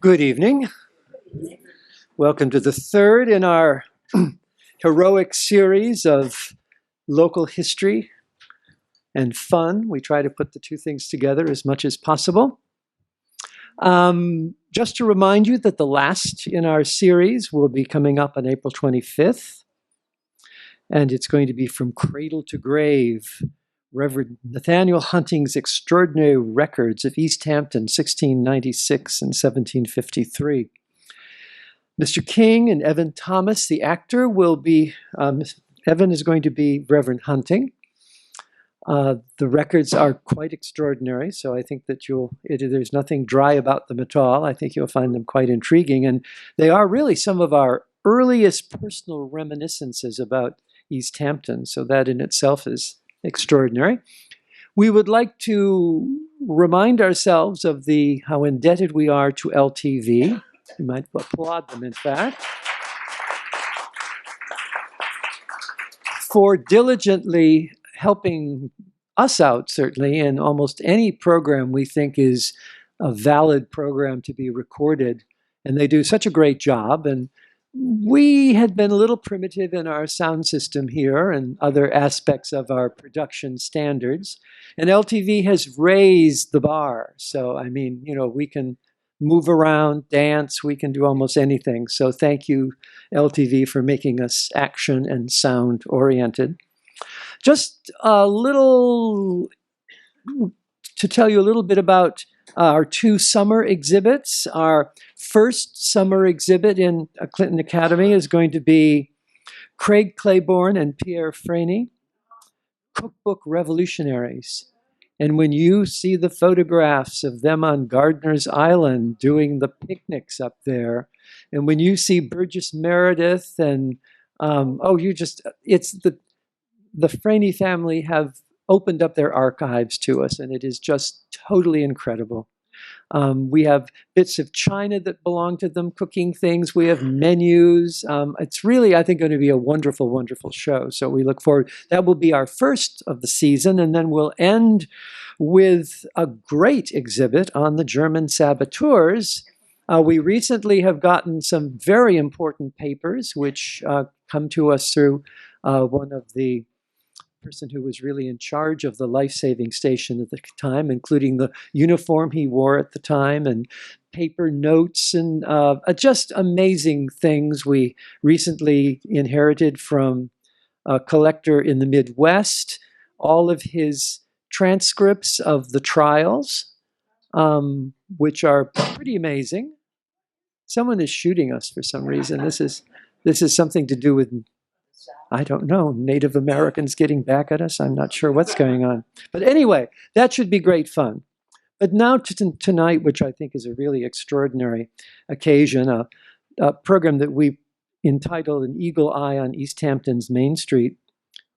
Good evening. Welcome to the third in our heroic series of local history and fun. We try to put the two things together as much as possible. Just to remind you that the last in our series will be coming up on April 25th, and it's going to be From Cradle to Grave, Reverend Nathaniel Hunting's Extraordinary Records of East Hampton, 1696 and 1753. Mr. King and Evan Thomas, the actor, will be, Evan is going to be Reverend Hunting. The records are quite extraordinary, so I think that there's nothing dry about them at all. I think you'll find them quite intriguing, and they are really some of our earliest personal reminiscences about East Hampton, so that in itself is extraordinary. We would like to remind ourselves of how indebted we are to LTV. You might applaud them, in fact, for diligently helping us out, certainly, in almost any program we think is a valid program to be recorded. And they do such a great job. And we had been a little primitive in our sound system here and other aspects of our production standards. And LTV has raised the bar. So, I mean, we can move around, dance, we can do almost anything. So thank you, LTV, for making us action and sound oriented. Just a little to tell you a little bit about our two summer exhibits. Our first summer exhibit in Clinton Academy is going to be Craig Claiborne and Pierre Franey, Cookbook Revolutionaries. And when you see the photographs of them on Gardners Island doing the picnics up there, and when you see Burgess Meredith and, it's the Franey family have opened up their archives to us, and it is just totally incredible. We have bits of china that belong to them, cooking things. We have menus. It's really, I think, going to be a wonderful, wonderful show. So we look forward. That will be our first of the season, and then we'll end with a great exhibit on the German saboteurs. We recently have gotten some very important papers, which come to us through one of the person who was really in charge of the life-saving station at the time, including the uniform he wore at the time and paper notes and just amazing things. We recently inherited from a collector in the Midwest all of his transcripts of the trials, which are pretty amazing. Someone is shooting us for some reason. This is something to do with, I don't know, Native Americans getting back at us. I'm not sure what's going on. But anyway, that should be great fun. But now to tonight, which I think is a really extraordinary occasion, a program that we entitled An Eagle Eye on East Hampton's Main Street,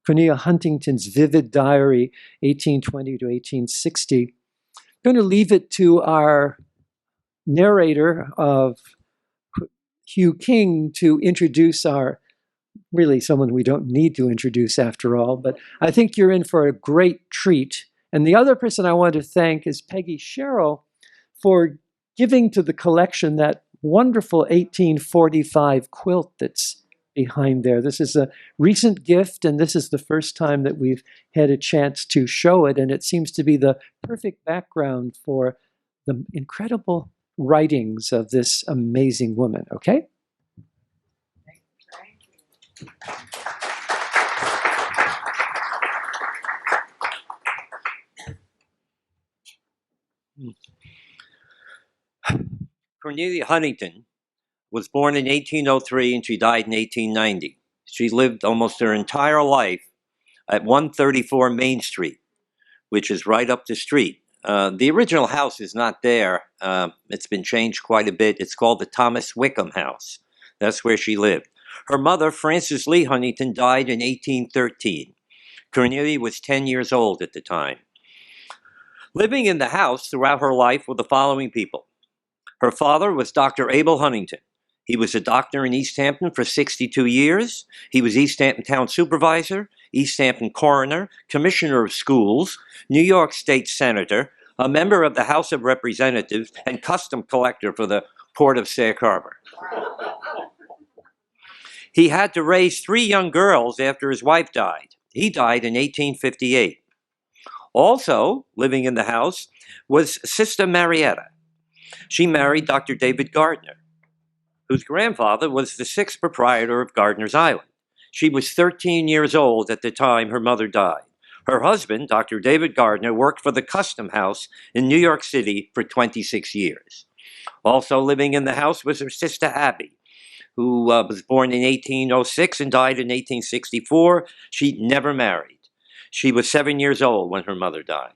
Cornelia Huntington's Vivid Diary, 1820 to 1860. I'm going to leave it to our narrator of Hugh King to introduce really someone we don't need to introduce after all, but I think you're in for a great treat. And the other person I want to thank is Peggy Sherrill for giving to the collection that wonderful 1845 quilt that's behind there. This is a recent gift, and this is the first time that we've had a chance to show it, and it seems to be the perfect background for the incredible writings of this amazing woman, okay? Cornelia Huntington was born in 1803 and she died in 1890. She lived almost her entire life at 134 Main Street, which is right up the street. The original house is not there. It's been changed quite a bit. It's called the Thomas Wickham House. That's where she lived. Her mother, Frances Lee Huntington, died in 1813. Cornelia was 10 years old at the time. Living in the house throughout her life were the following people. Her father was Dr. Abel Huntington. He was a doctor in East Hampton for 62 years. He was East Hampton Town Supervisor. East Hampton coroner, commissioner of schools, New York State senator, a member of the House of Representatives, and custom collector for the Port of Sag Harbor. He had to raise 3 young girls after his wife died. He died in 1858. Also living in the house was Sister Marietta. She married Dr. David Gardner, whose grandfather was the 6th proprietor of Gardners Island. She was 13 years old at the time her mother died. Her husband, Dr. David Gardner, worked for the Custom House in New York City for 26 years. Also living in the house was her sister Abby, who was born in 1806 and died in 1864. She never married. She was 7 years old when her mother died.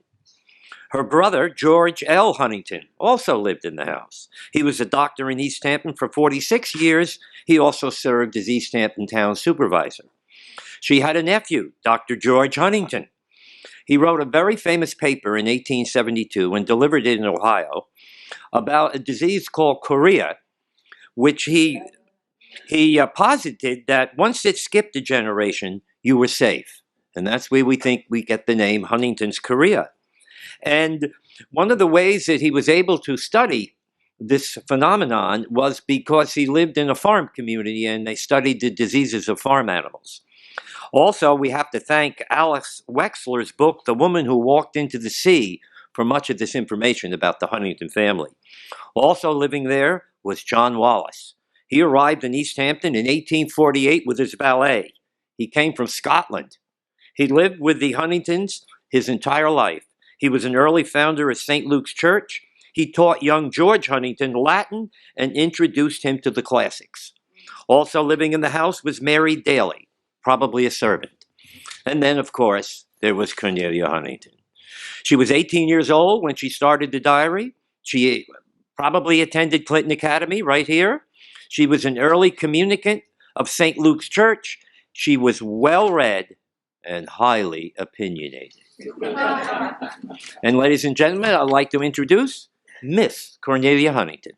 Her brother, George L. Huntington, also lived in the house. He was a doctor in East Hampton for 46 years. He also served as East Hampton town supervisor. She had a nephew, Dr. George Huntington. He wrote a very famous paper in 1872 and delivered it in Ohio about a disease called chorea, which he posited that once it skipped a generation, you were safe. And that's where we think we get the name Huntington's chorea. And one of the ways that he was able to study this phenomenon was because he lived in a farm community and they studied the diseases of farm animals. Also, we have to thank Alex Wexler's book, The Woman Who Walked into the Sea, for much of this information about the Huntington family. Also living there was John Wallace. He arrived in East Hampton in 1848 with his valet. He came from Scotland. He lived with the Huntingtons his entire life. He was an early founder of St. Luke's Church. He taught young George Huntington Latin and introduced him to the classics. Also living in the house was Mary Daly, probably a servant. And then, of course, there was Cornelia Huntington. She was 18 years old when she started the diary. She probably attended Clinton Academy right here. She was an early communicant of St. Luke's Church. She was well-read and highly opinionated. And ladies and gentlemen, I'd like to introduce Miss Cornelia Huntington.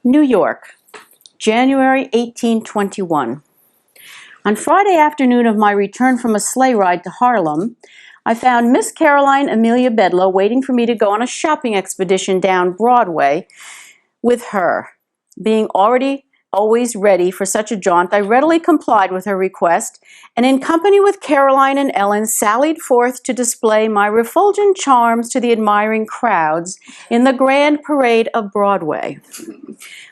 New York, January 1821. On Friday afternoon of my return from a sleigh ride to Harlem, I found Miss Caroline Amelia Bedloe waiting for me to go on a shopping expedition down Broadway with her. Being always ready for such a jaunt, I readily complied with her request, and in company with Caroline and Ellen, sallied forth to display my refulgent charms to the admiring crowds in the grand parade of Broadway.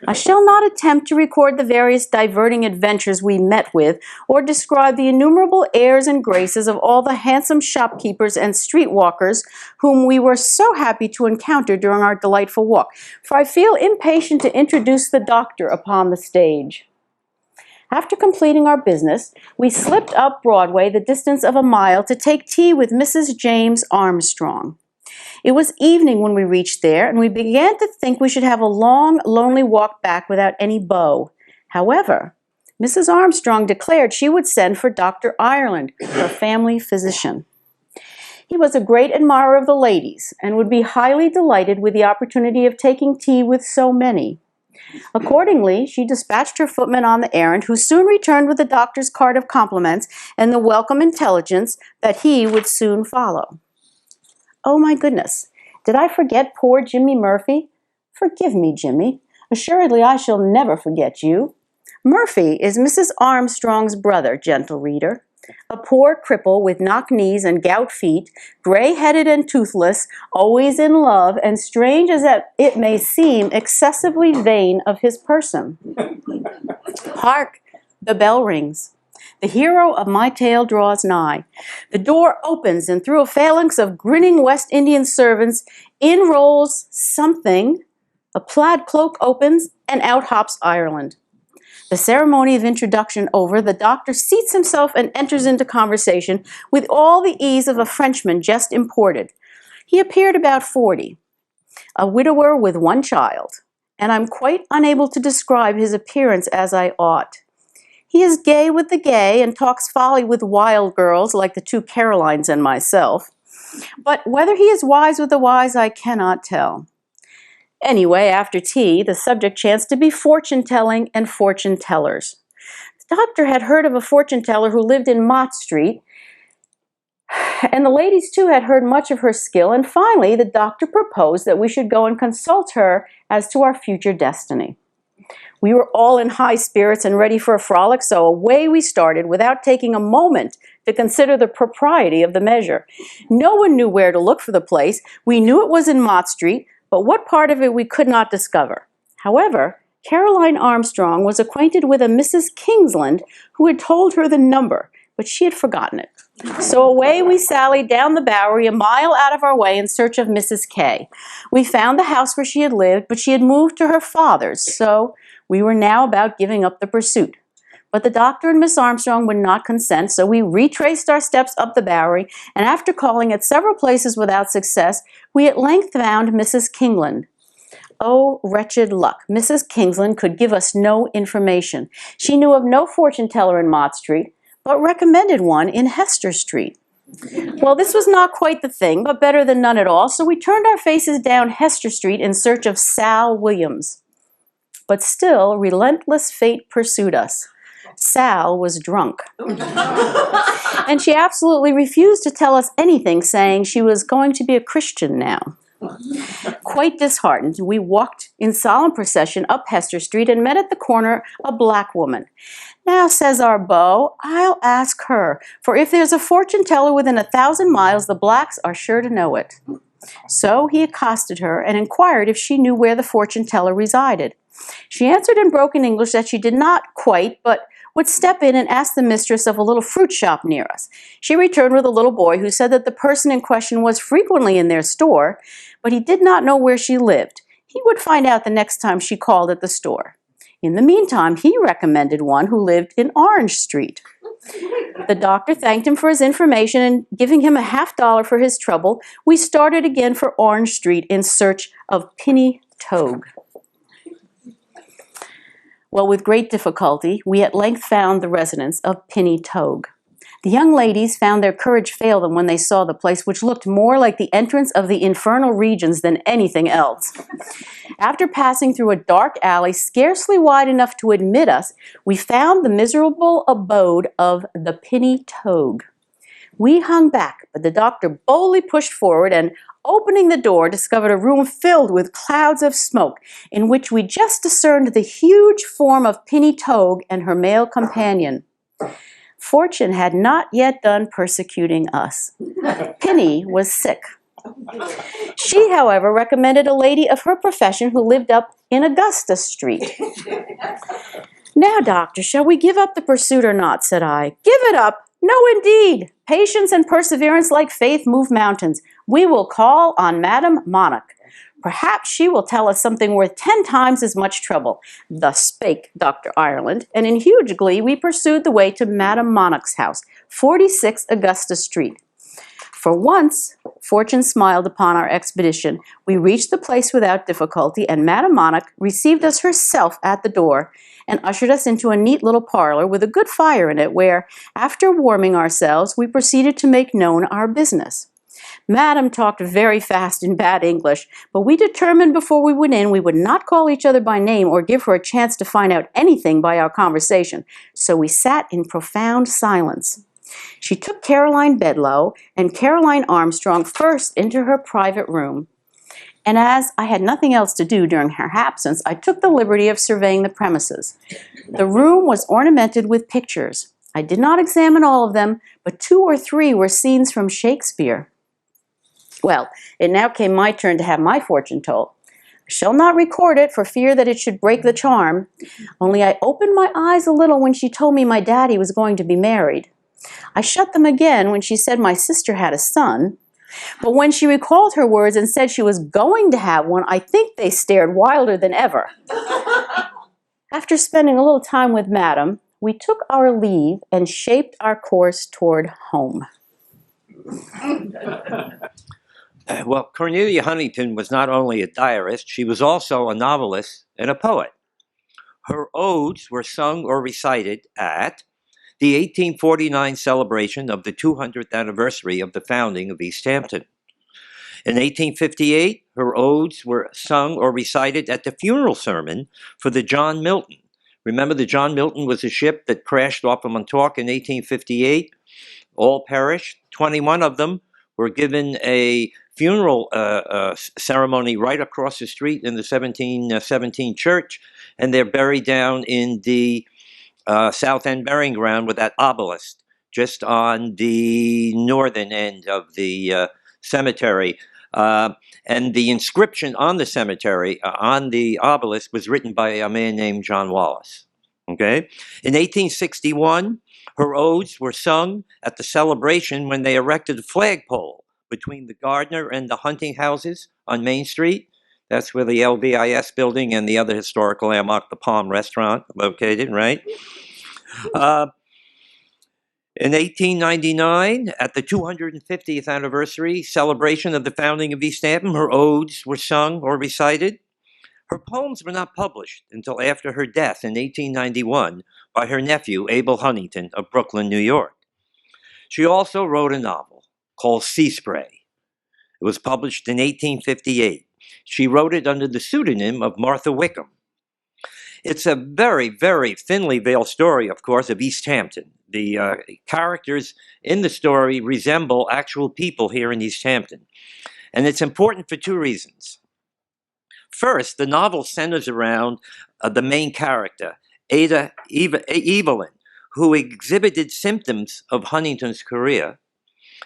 I shall not attempt to record the various diverting adventures we met with, or describe the innumerable airs and graces of all the handsome shopkeepers and streetwalkers whom we were so happy to encounter during our delightful walk, for I feel impatient to introduce the doctor upon the stage. After completing our business, we slipped up Broadway the distance of a mile to take tea with Mrs. James Armstrong. It was evening when we reached there, and we began to think we should have a long, lonely walk back without any beau. However, Mrs. Armstrong declared she would send for Dr. Ireland, her family physician. He was a great admirer of the ladies, and would be highly delighted with the opportunity of taking tea with so many. Accordingly, she dispatched her footman on the errand, who soon returned with the doctor's card of compliments and the welcome intelligence that he would soon follow. Oh my goodness, did I forget poor Jimmy Murphy? Forgive me, Jimmy. Assuredly I shall never forget you. Murphy is Mrs. Armstrong's brother, gentle reader. A poor cripple with knock-knees and gout feet, gray-headed and toothless, always in love, and strange as it may seem, excessively vain of his person. Hark! The bell rings. The hero of my tale draws nigh. The door opens, and through a phalanx of grinning West Indian servants, in rolls something, a plaid cloak opens, and out hops Ireland. The ceremony of introduction over, the doctor seats himself and enters into conversation with all the ease of a Frenchman just imported. He appeared about 40, a widower with 1 child, and I'm quite unable to describe his appearance as I ought. He is gay with the gay and talks folly with wild girls like the 2 Carolines and myself. But whether he is wise with the wise, I cannot tell. Anyway, after tea, the subject chanced to be fortune-telling and fortune-tellers. The doctor had heard of a fortune-teller who lived in Mott Street, and the ladies too had heard much of her skill, and finally the doctor proposed that we should go and consult her as to our future destiny. We were all in high spirits and ready for a frolic, so away we started without taking a moment to consider the propriety of the measure. No one knew where to look for the place. We knew it was in Mott Street, but what part of it we could not discover. However, Caroline Armstrong was acquainted with a Mrs. Kingsland who had told her the number, but she had forgotten it. So away we sallied down the Bowery a mile out of our way in search of Mrs. K. We found the house where she had lived, but she had moved to her father's, so we were now about giving up the pursuit. But the doctor and Miss Armstrong would not consent, so we retraced our steps up the Bowery, and after calling at several places without success, we at length found Mrs. Kingsland. Oh, wretched luck! Mrs. Kingsland could give us no information. She knew of no fortune-teller in Mott Street, but recommended one in Hester Street. Well, this was not quite the thing, but better than none at all, so we turned our faces down Hester Street in search of Sal Williams. But still, relentless fate pursued us. Sal was drunk. And she absolutely refused to tell us anything, saying she was going to be a Christian now. Quite disheartened, we walked in solemn procession up Hester Street and met at the corner a black woman. Now, says our beau, I'll ask her, for if there's a fortune teller within 1,000 miles, the blacks are sure to know it. So he accosted her and inquired if she knew where the fortune teller resided. She answered in broken English that she did not quite, but would step in and ask the mistress of a little fruit shop near us. She returned with a little boy who said that the person in question was frequently in their store, but he did not know where she lived. He would find out the next time she called at the store. In the meantime, he recommended one who lived in Orange Street. The doctor thanked him for his information, and giving him $50 for his trouble, we started again for Orange Street in search of Pinny Togue. Well, with great difficulty, we at length found the residence of Pinny Togue. The young ladies found their courage fail them when they saw the place, which looked more like the entrance of the infernal regions than anything else. After passing through a dark alley scarcely wide enough to admit us, we found the miserable abode of the Pinny Togue. We hung back, but the doctor boldly pushed forward and, opening the door, discovered a room filled with clouds of smoke, in which we just discerned the huge form of Pinny Togue and her male companion. Fortune had not yet done persecuting us. Pinny was sick. She, however, recommended a lady of her profession who lived up in Augusta Street. Now, doctor, shall we give up the pursuit or not? Said I. Give it up? No, indeed. Patience and perseverance like faith move mountains. We will call on Madame Montauk. Perhaps she will tell us something worth 10 times as much trouble. Thus spake Dr. Ireland, and in huge glee we pursued the way to Madame Montauk's house, 46 Augusta Street. For once, fortune smiled upon our expedition. We reached the place without difficulty, and Madame Montauk received us herself at the door and ushered us into a neat little parlor with a good fire in it, where, after warming ourselves, we proceeded to make known our business. Madam talked very fast in bad English, but we determined before we went in we would not call each other by name or give her a chance to find out anything by our conversation, so we sat in profound silence. She took Caroline Bedloe and Caroline Armstrong first into her private room, and as I had nothing else to do during her absence, I took the liberty of surveying the premises. The room was ornamented with pictures. I did not examine all of them, but 2 or 3 were scenes from Shakespeare. Well, it now came my turn to have my fortune told. I shall not record it for fear that it should break the charm, only I opened my eyes a little when she told me my daddy was going to be married. I shut them again when she said my sister had a son, but when she recalled her words and said she was going to have one, I think they stared wilder than ever. After spending a little time with Madam, we took our leave and shaped our course toward home. Well, Cornelia Huntington was not only a diarist, she was also a novelist and a poet. Her odes were sung or recited at the 1849 celebration of the 200th anniversary of the founding of East Hampton. In 1858, her odes were sung or recited at the funeral sermon for the John Milton. Remember, the John Milton was a ship that crashed off of Montauk in 1858. All perished. 21 of them were given a funeral ceremony right across the street in the 1717 church, and they're buried down in the South End burying ground with that obelisk just on the northern end of the cemetery. And the inscription on the cemetery, on the obelisk, was written by a man named John Wallace. Okay? In 1861, her odes were sung at the celebration when they erected a flagpole between the Gardner and the Hunting houses on Main Street. That's where the LVIS building and the other historical landmark, the Palm Restaurant, located, right? In 1899, at the 250th anniversary celebration of the founding of East Hampton, her odes were sung or recited. Her poems were not published until after her death in 1891 by her nephew, Abel Huntington of Brooklyn, New York. She also wrote a novel called Sea Spray. It was published in 1858. She wrote it under the pseudonym of Martha Wickham. It's a very, very thinly veiled story, of course, of East Hampton. The characters in the story resemble actual people here in East Hampton. And it's important for two reasons. First, the novel centers around the main character, Evelyn, who exhibited symptoms of Huntington's career.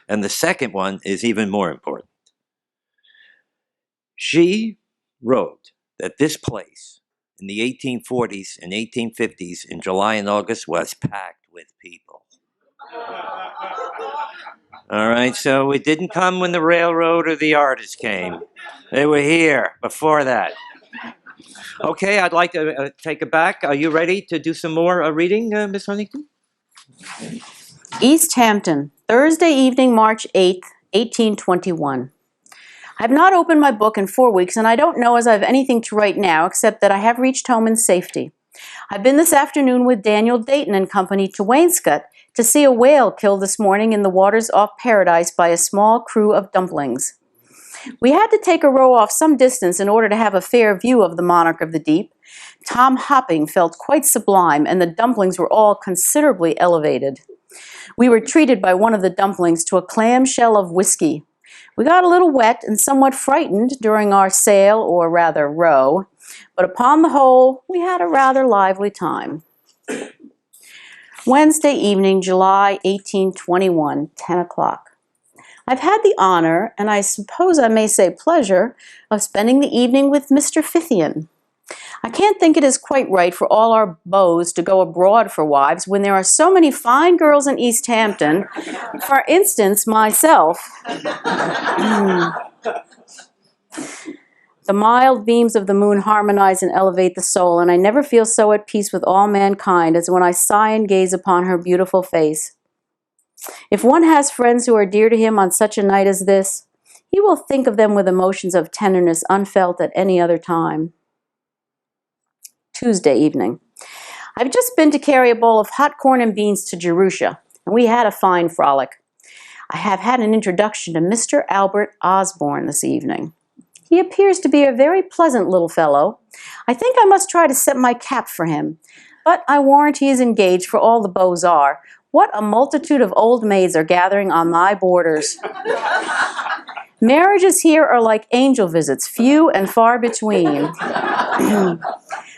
And the second one is even more important. She wrote that this place in the 1840s and 1850s in July and August was packed with people. All right, so it didn't come when the railroad or the artists came. They were here before that. Okay, I'd like to take it back. Are you ready to do some more reading, Miss Huntington? East Hampton, Thursday evening, March 8th, 1821. I have not opened my book in 4 weeks, and I don't know as I have anything to write now, except that I have reached home in safety. I've been this afternoon with Daniel Dayton and Company to Wainscott to see a whale killed this morning in the waters off Paradise by a small crew of dumplings. We had to take a row off some distance in order to have a fair view of the monarch of the deep. Tom hopping felt quite sublime, and the dumplings were all considerably elevated. We were treated by one of the dumplings to a clamshell of whiskey. We got a little wet and somewhat frightened during our sail, or rather row, but upon the whole, we had a rather lively time. Wednesday evening, July 1821, 10 o'clock. I've had the honor, and I suppose I may say pleasure, of spending the evening with Mr. Fithian. I can't think it is quite right for all our beaux to go abroad for wives when there are so many fine girls in East Hampton. For instance, myself. The mild beams of the moon harmonize and elevate the soul, and I never feel so at peace with all mankind as when I sigh and gaze upon her beautiful face. If one has friends who are dear to him on such a night as this, he will think of them with emotions of tenderness unfelt at any other time. Tuesday evening. I've just been to carry a bowl of hot corn and beans to Jerusha, and we had a fine frolic. I have had an introduction to Mr. Albert Osborne this evening. He appears to be a very pleasant little fellow. I think I must try to set my cap for him, but I warrant he is engaged, for all the beaux are. What a multitude of old maids are gathering on thy borders. Marriages here are like angel visits, few and far between.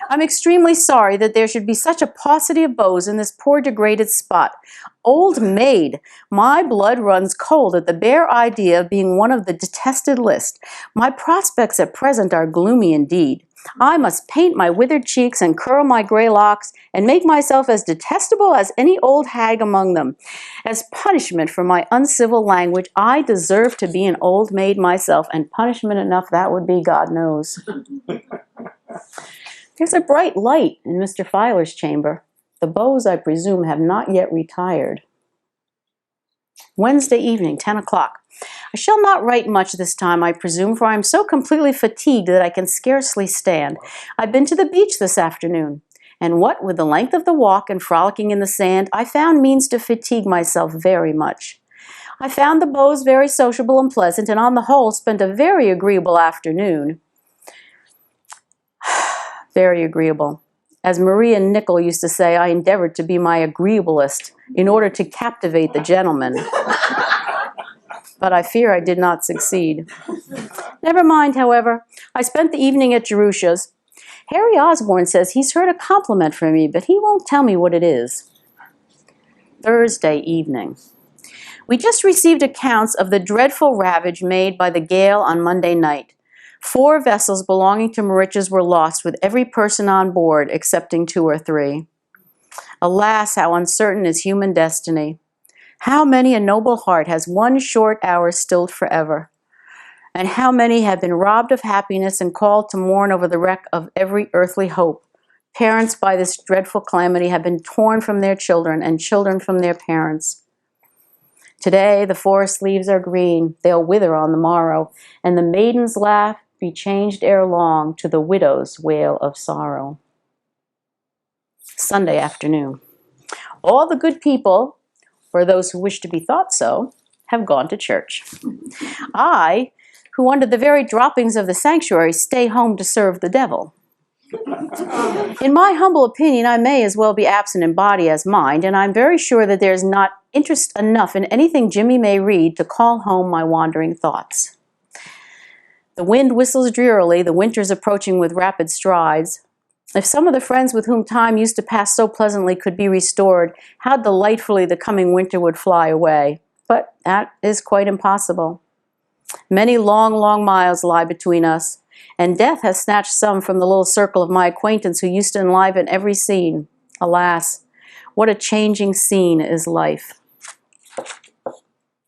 I'm extremely sorry that there should be such a paucity of beaux in this poor degraded spot. Old maid! My blood runs cold at the bare idea of being one of the detested list. My prospects at present are gloomy indeed. I must paint my withered cheeks and curl my gray locks and make myself as detestable as any old hag among them. As punishment for my uncivil language, I deserve to be an old maid myself, and punishment enough that would be, God knows. There's a bright light in Mr. Filer's chamber. The beaux, I presume, have not yet retired. Wednesday evening, 10 o'clock. I shall not write much this time, I presume, for I am so completely fatigued that I can scarcely stand. I've been to the beach this afternoon, and what with the length of the walk and frolicking in the sand, I found means to fatigue myself very much. I found the Bows very sociable and pleasant, and on the whole spent a very agreeable afternoon. Very agreeable. As Maria Nicol used to say, I endeavored to be my agreeablest in order to captivate the gentleman. But I fear I did not succeed. Never mind, however. I spent the evening at Jerusha's. Harry Osborne says he's heard a compliment from me, but he won't tell me what it is. Thursday evening. We just received accounts of the dreadful ravage made by the gale on Monday night. 4 vessels belonging to Mauritius were lost, with every person on board, excepting 2 or 3. Alas, how uncertain is human destiny! How many a noble heart has one short hour stilled forever! And how many have been robbed of happiness and called to mourn over the wreck of every earthly hope! Parents by this dreadful calamity have been torn from their children, and children from their parents. Today the forest leaves are green, they'll wither on the morrow, and the maiden's laugh be changed ere long to the widow's wail of sorrow. Sunday afternoon. All the good people, or those who wish to be thought so, have gone to church. I, who under the very droppings of the sanctuary stay home to serve the devil. In my humble opinion, I may as well be absent in body as mind, and I'm very sure that there's not interest enough in anything Jimmy may read to call home my wandering thoughts. The wind whistles drearily, the winter's approaching with rapid strides. If some of the friends with whom time used to pass so pleasantly could be restored, how delightfully the coming winter would fly away. But that is quite impossible. Many long, long miles lie between us, and death has snatched some from the little circle of my acquaintance who used to enliven every scene. Alas, what a changing scene is life.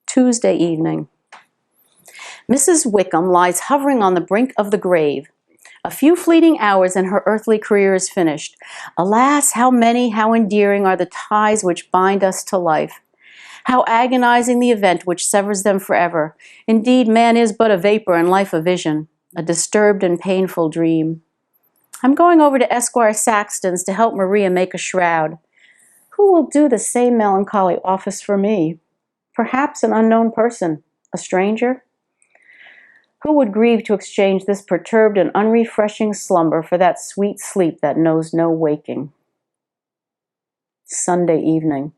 Tuesday evening. Mrs. Wickham lies hovering on the brink of the grave. A few fleeting hours and her earthly career is finished. Alas, how many, how endearing are the ties which bind us to life. How agonizing the event which severs them forever. Indeed, man is but a vapor and life a vision, a disturbed and painful dream. I'm going over to Esquire Saxton's to help Maria make a shroud. Who will do the same melancholy office for me? Perhaps an unknown person, a stranger? Who would grieve to exchange this perturbed and unrefreshing slumber for that sweet sleep that knows no waking? Sunday evening.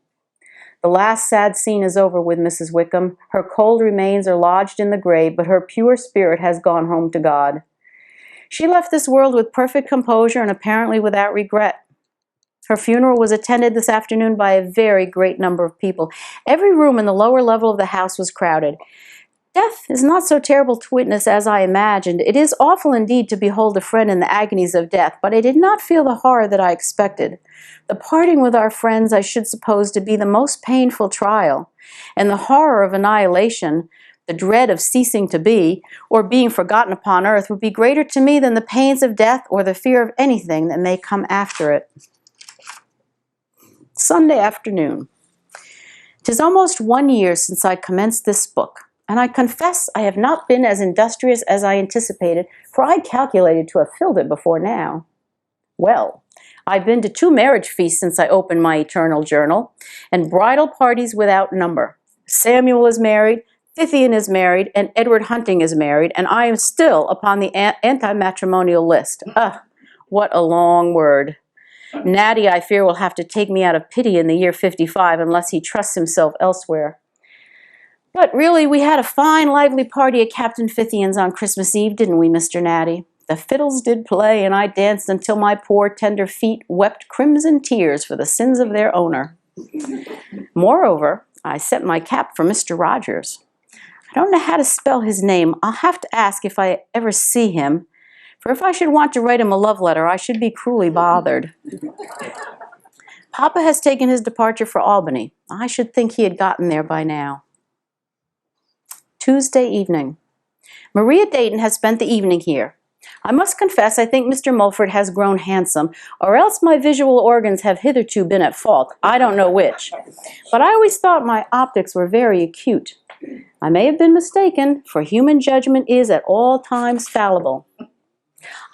The last sad scene is over with Mrs. Wickham. Her cold remains are lodged in the grave, but her pure spirit has gone home to God. She left this world with perfect composure and apparently without regret. Her funeral was attended this afternoon by a very great number of people. Every room in the lower level of the house was crowded. Death is not so terrible to witness as I imagined. It is awful indeed to behold a friend in the agonies of death, but I did not feel the horror that I expected. The parting with our friends I should suppose to be the most painful trial, and the horror of annihilation, the dread of ceasing to be, or being forgotten upon earth, would be greater to me than the pains of death or the fear of anything that may come after it. Sunday afternoon. 'Tis almost 1 year since I commenced this book, and I confess I have not been as industrious as I anticipated, for I calculated to have filled it before now. Well, I've been to 2 marriage feasts since I opened my eternal journal, and bridal parties without number. Samuel is married, Fithian is married, and Edward Hunting is married, and I am still upon the anti-matrimonial list. What a long word. Natty, I fear, will have to take me out of pity in the year 55 unless he trusts himself elsewhere. But really, we had a fine, lively party at Captain Fithian's on Christmas Eve, didn't we, Mr. Natty? The fiddles did play, and I danced until my poor, tender feet wept crimson tears for the sins of their owner. Moreover, I set my cap for Mr. Rogers. I don't know how to spell his name. I'll have to ask if I ever see him, for if I should want to write him a love letter, I should be cruelly bothered. Papa has taken his departure for Albany. I should think he had gotten there by now. Tuesday evening. Maria Dayton has spent the evening here. I must confess I think Mr. Mulford has grown handsome, or else my visual organs have hitherto been at fault. I don't know which. But I always thought my optics were very acute. I may have been mistaken, for human judgment is at all times fallible.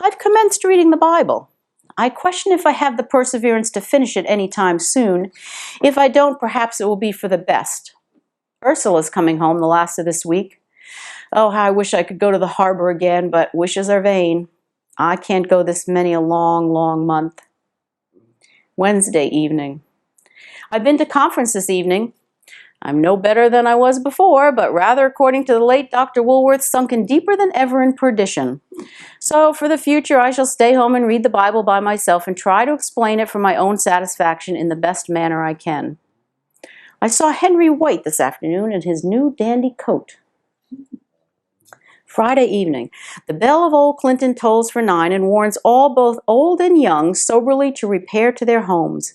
I've commenced reading the Bible. I question if I have the perseverance to finish it any time soon. If I don't, perhaps it will be for the best. Ursula's coming home the last of this week. Oh, how I wish I could go to the harbor again, but wishes are vain. I can't go this many a long, long month. Wednesday evening. I've been to conference this evening. I'm no better than I was before, but rather, according to the late Dr. Woolworth, sunken deeper than ever in perdition. So for the future, I shall stay home and read the Bible by myself and try to explain it for my own satisfaction in the best manner I can. I saw Henry White this afternoon in his new dandy coat. Friday evening. The bell of Old Clinton tolls for 9 and warns all, both old and young, soberly to repair to their homes.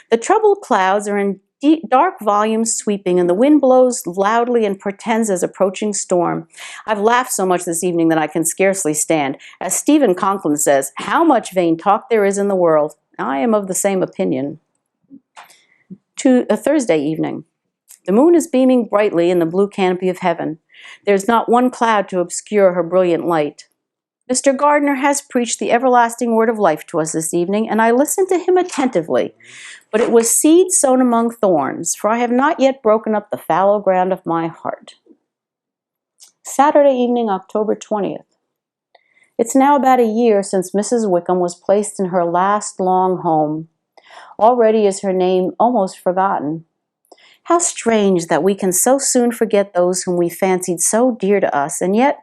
The troubled clouds are in dark volumes sweeping, and the wind blows loudly and portends as approaching storm. I've laughed so much this evening that I can scarcely stand. As Stephen Conklin says, how much vain talk there is in the world. I am of the same opinion. To a Thursday evening. The moon is beaming brightly in the blue canopy of heaven. There's not one cloud to obscure her brilliant light. Mr. Gardner has preached the everlasting word of life to us this evening, and I listened to him attentively. But it was seed sown among thorns, for I have not yet broken up the fallow ground of my heart. Saturday evening, October 20th. It's now about a year since Mrs. Wickham was placed in her last long home. Already is her name almost forgotten. How strange that we can so soon forget those whom we fancied so dear to us, and yet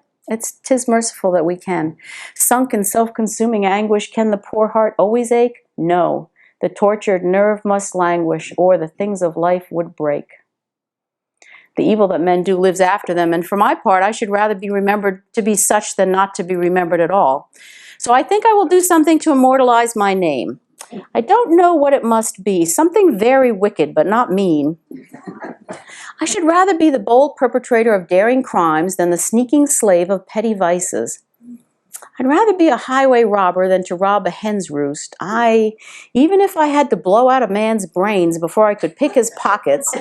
'tis merciful that we can. Sunk in self-consuming anguish, can the poor heart always ache? No. The tortured nerve must languish, or the things of life would break. The evil that men do lives after them, and for my part, I should rather be remembered to be such than not to be remembered at all. So I think I will do something to immortalize my name. I don't know what it must be, something very wicked, but not mean. I should rather be the bold perpetrator of daring crimes than the sneaking slave of petty vices. I'd rather be a highway robber than to rob a hen's roost. Even if I had to blow out a man's brains before I could pick his pockets.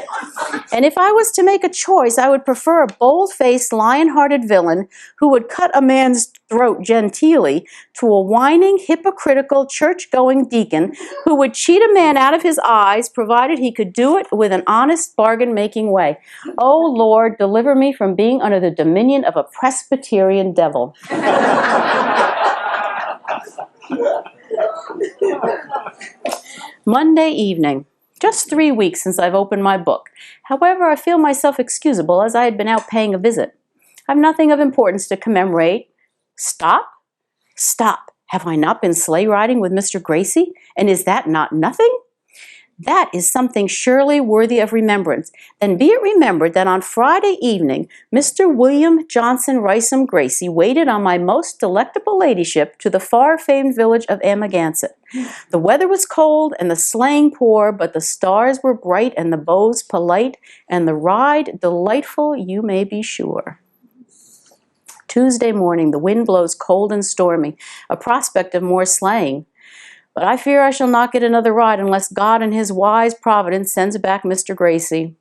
And if I was to make a choice, I would prefer a bold-faced, lion-hearted villain who would cut a man's throat genteelly to a whining, hypocritical, church-going deacon who would cheat a man out of his eyes, provided he could do it with an honest, bargain-making way. Oh, Lord, deliver me from being under the dominion of a Presbyterian devil. Monday evening. Just 3 weeks since I've opened my book. However, I feel myself excusable as I had been out paying a visit. I've nothing of importance to commemorate. Stop? Stop. Have I not been sleigh riding with Mr. Gracie? And is that not nothing? That is something surely worthy of remembrance. Then be it remembered that on Friday evening, Mr. William Johnson Rysam Gracie waited on my most delectable ladyship to the far-famed village of Amagansett. The weather was cold and the sleighing poor, but the stars were bright and the beaux polite, and the ride delightful, you may be sure. Tuesday morning, the wind blows cold and stormy, a prospect of more sleighing. But I fear I shall not get another ride unless God in his wise providence sends back Mr. Gracie.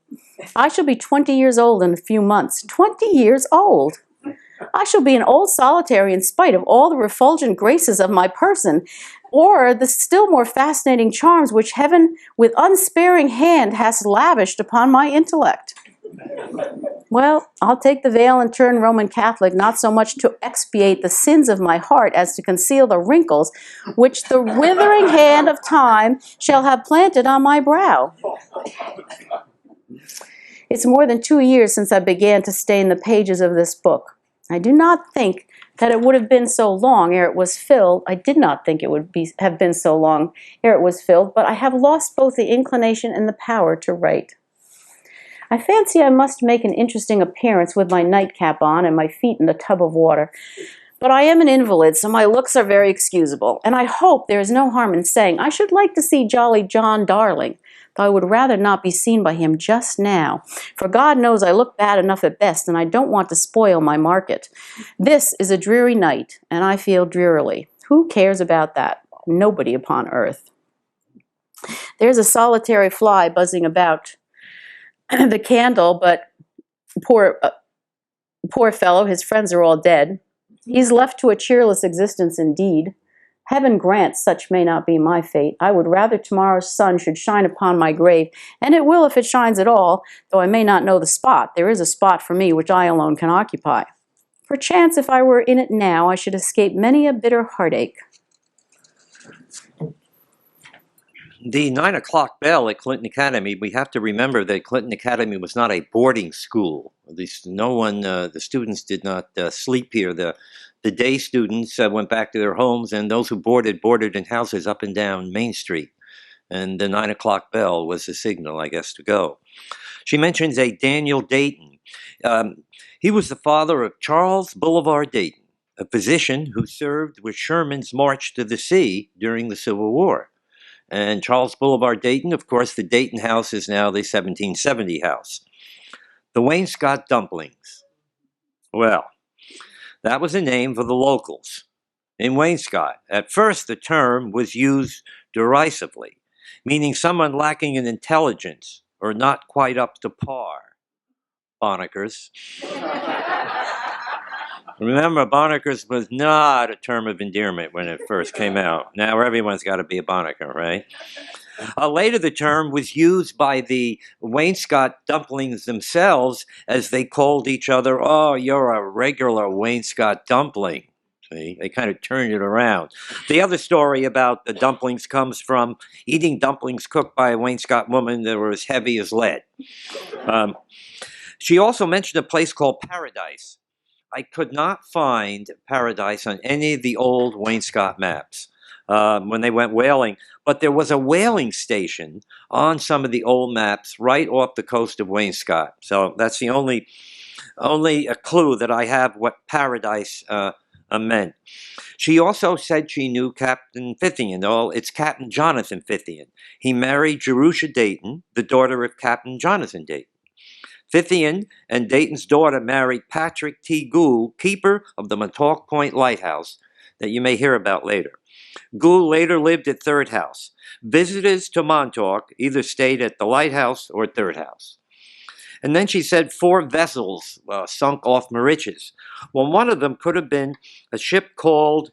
I shall be 20 years old in a few months. 20 years old! I shall be an old solitary in spite of all the refulgent graces of my person, or the still more fascinating charms which heaven with unsparing hand has lavished upon my intellect. Well, I'll take the veil and turn Roman Catholic, not so much to expiate the sins of my heart as to conceal the wrinkles which the withering hand of time shall have planted on my brow. It's more than 2 years since I began to stain the pages of this book. I do not think that it would have been so long ere it was filled. I did not think it would have been so long ere it was filled, but I have lost both the inclination and the power to write. I fancy I must make an interesting appearance with my nightcap on and my feet in a tub of water. But I am an invalid, so my looks are very excusable, and I hope there is no harm in saying I should like to see jolly John Darling, though I would rather not be seen by him just now, for God knows I look bad enough at best, and I don't want to spoil my market. This is a dreary night, and I feel drearily. Who cares about that? Nobody upon earth. There's a solitary fly buzzing about the candle, but poor fellow, his friends are all dead. He's left to a cheerless existence indeed. Heaven grant such may not be my fate. I would rather tomorrow's sun should shine upon my grave, and it will if it shines at all, though I may not know the spot. There is a spot for me which I alone can occupy. Perchance if I were in it now, I should escape many a bitter heartache. The 9 o'clock bell at Clinton Academy, we have to remember that Clinton Academy was not a boarding school. At least no one, the students did not sleep here. The day students went back to their homes, and those who boarded in houses up and down Main Street. And the 9 o'clock bell was the signal, I guess, to go. She mentions a Daniel Dayton. He was the father of Charles Boulevard Dayton, a physician who served with Sherman's March to the Sea during the Civil War. And Charles Boulevard Dayton, of course, the Dayton House is now the 1770 house. The Wainscott dumplings. Well, that was a name for the locals in Wainscott. At first, the term was used derisively, meaning someone lacking in intelligence or not quite up to par. Bonikers. Remember, Bonikers was not a term of endearment when it first came out. Now everyone's got to be a Boniker, right? Later, the term was used by the Wainscott dumplings themselves as they called each other, "Oh, you're a regular Wainscott dumpling." See, they kind of turned it around. The other story about the dumplings comes from eating dumplings cooked by a Wainscott woman that were as heavy as lead. She also mentioned a place called Paradise. I could not find Paradise on any of the old Wainscott maps when they went whaling, but there was a whaling station on some of the old maps right off the coast of Wainscott. So that's the only clue that I have what Paradise meant. She also said she knew Captain Fithian. Oh, it's Captain Jonathan Fithian. He married Jerusha Dayton, the daughter of Captain Jonathan Dayton. Fithian and Dayton's daughter married Patrick T. Gould, keeper of the Montauk Point Lighthouse, that you may hear about later. Gould later lived at Third House. Visitors to Montauk either stayed at the Lighthouse or Third House. And then she said 4 vessels sunk off Mauritius. Well, one of them could have been a ship called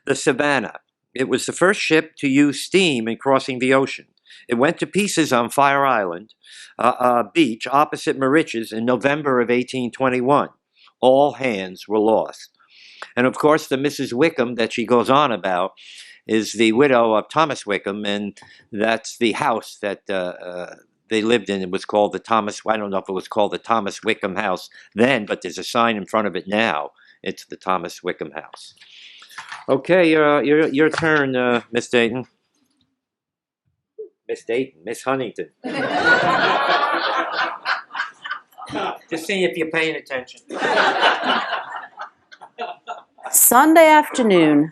the Savannah. It was the first ship to use steam in crossing the ocean. It went to pieces on Fire Island beach opposite Mauritius in November of 1821. All hands were lost. And of course, the Mrs. Wickham that she goes on about is the widow of Thomas Wickham, and that's the house that they lived in. It was called the Thomas, I don't know if it was called the Thomas Wickham House then, but there's a sign in front of it now. It's the Thomas Wickham House. Okay, your turn, Miss Dayton. Miss Huntington. Just seeing if you're paying attention. Sunday afternoon.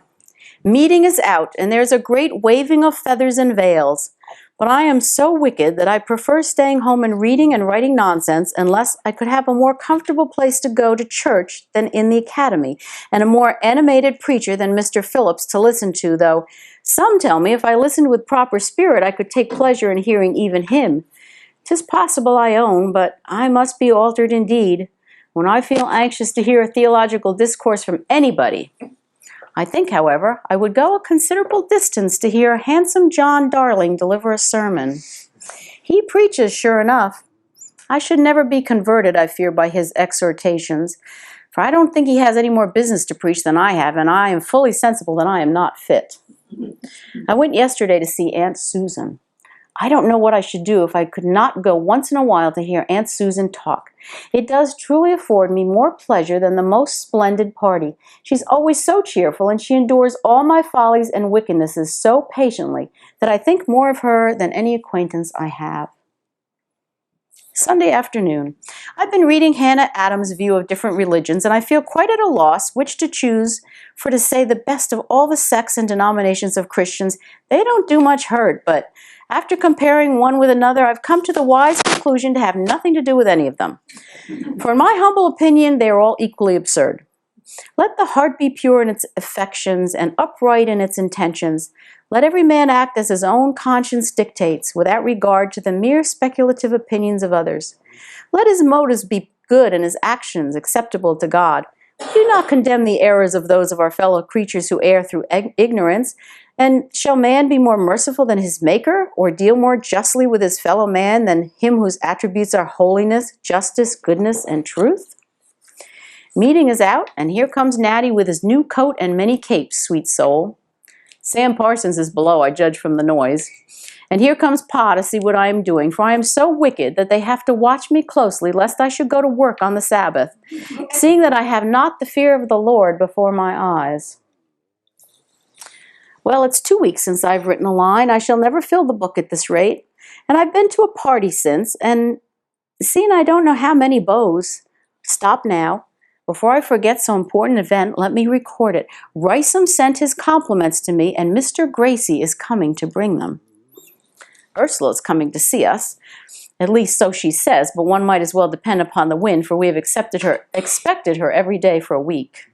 Meeting is out, and there's a great waving of feathers and veils. But I am so wicked that I prefer staying home and reading and writing nonsense unless I could have a more comfortable place to go to church than in the academy, and a more animated preacher than Mr. Phillips to listen to, though some tell me if I listened with proper spirit I could take pleasure in hearing even him. 'Tis possible, I own, but I must be altered indeed, when I feel anxious to hear a theological discourse from anybody. I think, however, I would go a considerable distance to hear handsome John Darling deliver a sermon. He preaches, sure enough. I should never be converted, I fear, by his exhortations, for I don't think he has any more business to preach than I have, and I am fully sensible that I am not fit. I went yesterday to see Aunt Susan. I don't know what I should do if I could not go once in a while to hear Aunt Susan talk. It does truly afford me more pleasure than the most splendid party. She's always so cheerful, and she endures all my follies and wickednesses so patiently that I think more of her than any acquaintance I have. Sunday afternoon. I've been reading Hannah Adams' view of different religions, and I feel quite at a loss which to choose, for to say the best of all the sects and denominations of Christians, they don't do much hurt, but after comparing one with another, I've come to the wise conclusion to have nothing to do with any of them. For in my humble opinion, they are all equally absurd. Let the heart be pure in its affections and upright in its intentions. Let every man act as his own conscience dictates, without regard to the mere speculative opinions of others. Let his motives be good and his actions acceptable to God. Do not condemn the errors of those of our fellow creatures who err through ignorance. And shall man be more merciful than his Maker, or deal more justly with his fellow man than him whose attributes are holiness, justice, goodness, and truth? Meeting is out, and here comes Natty with his new coat and many capes, sweet soul. Sam Parsons is below, I judge from the noise. And here comes Pa to see what I am doing, for I am so wicked that they have to watch me closely, lest I should go to work on the Sabbath, seeing that I have not the fear of the Lord before my eyes. Well, it's 2 weeks since I've written a line. I shall never fill the book at this rate. And I've been to a party since, and seeing I don't know how many beaux. Stop now. Before I forget so important an event, let me record it. Rysam sent his compliments to me, and Mr. Gracie is coming to bring them. Ursula is coming to see us. At least so she says, but one might as well depend upon the wind, for we have expected her every day for a week.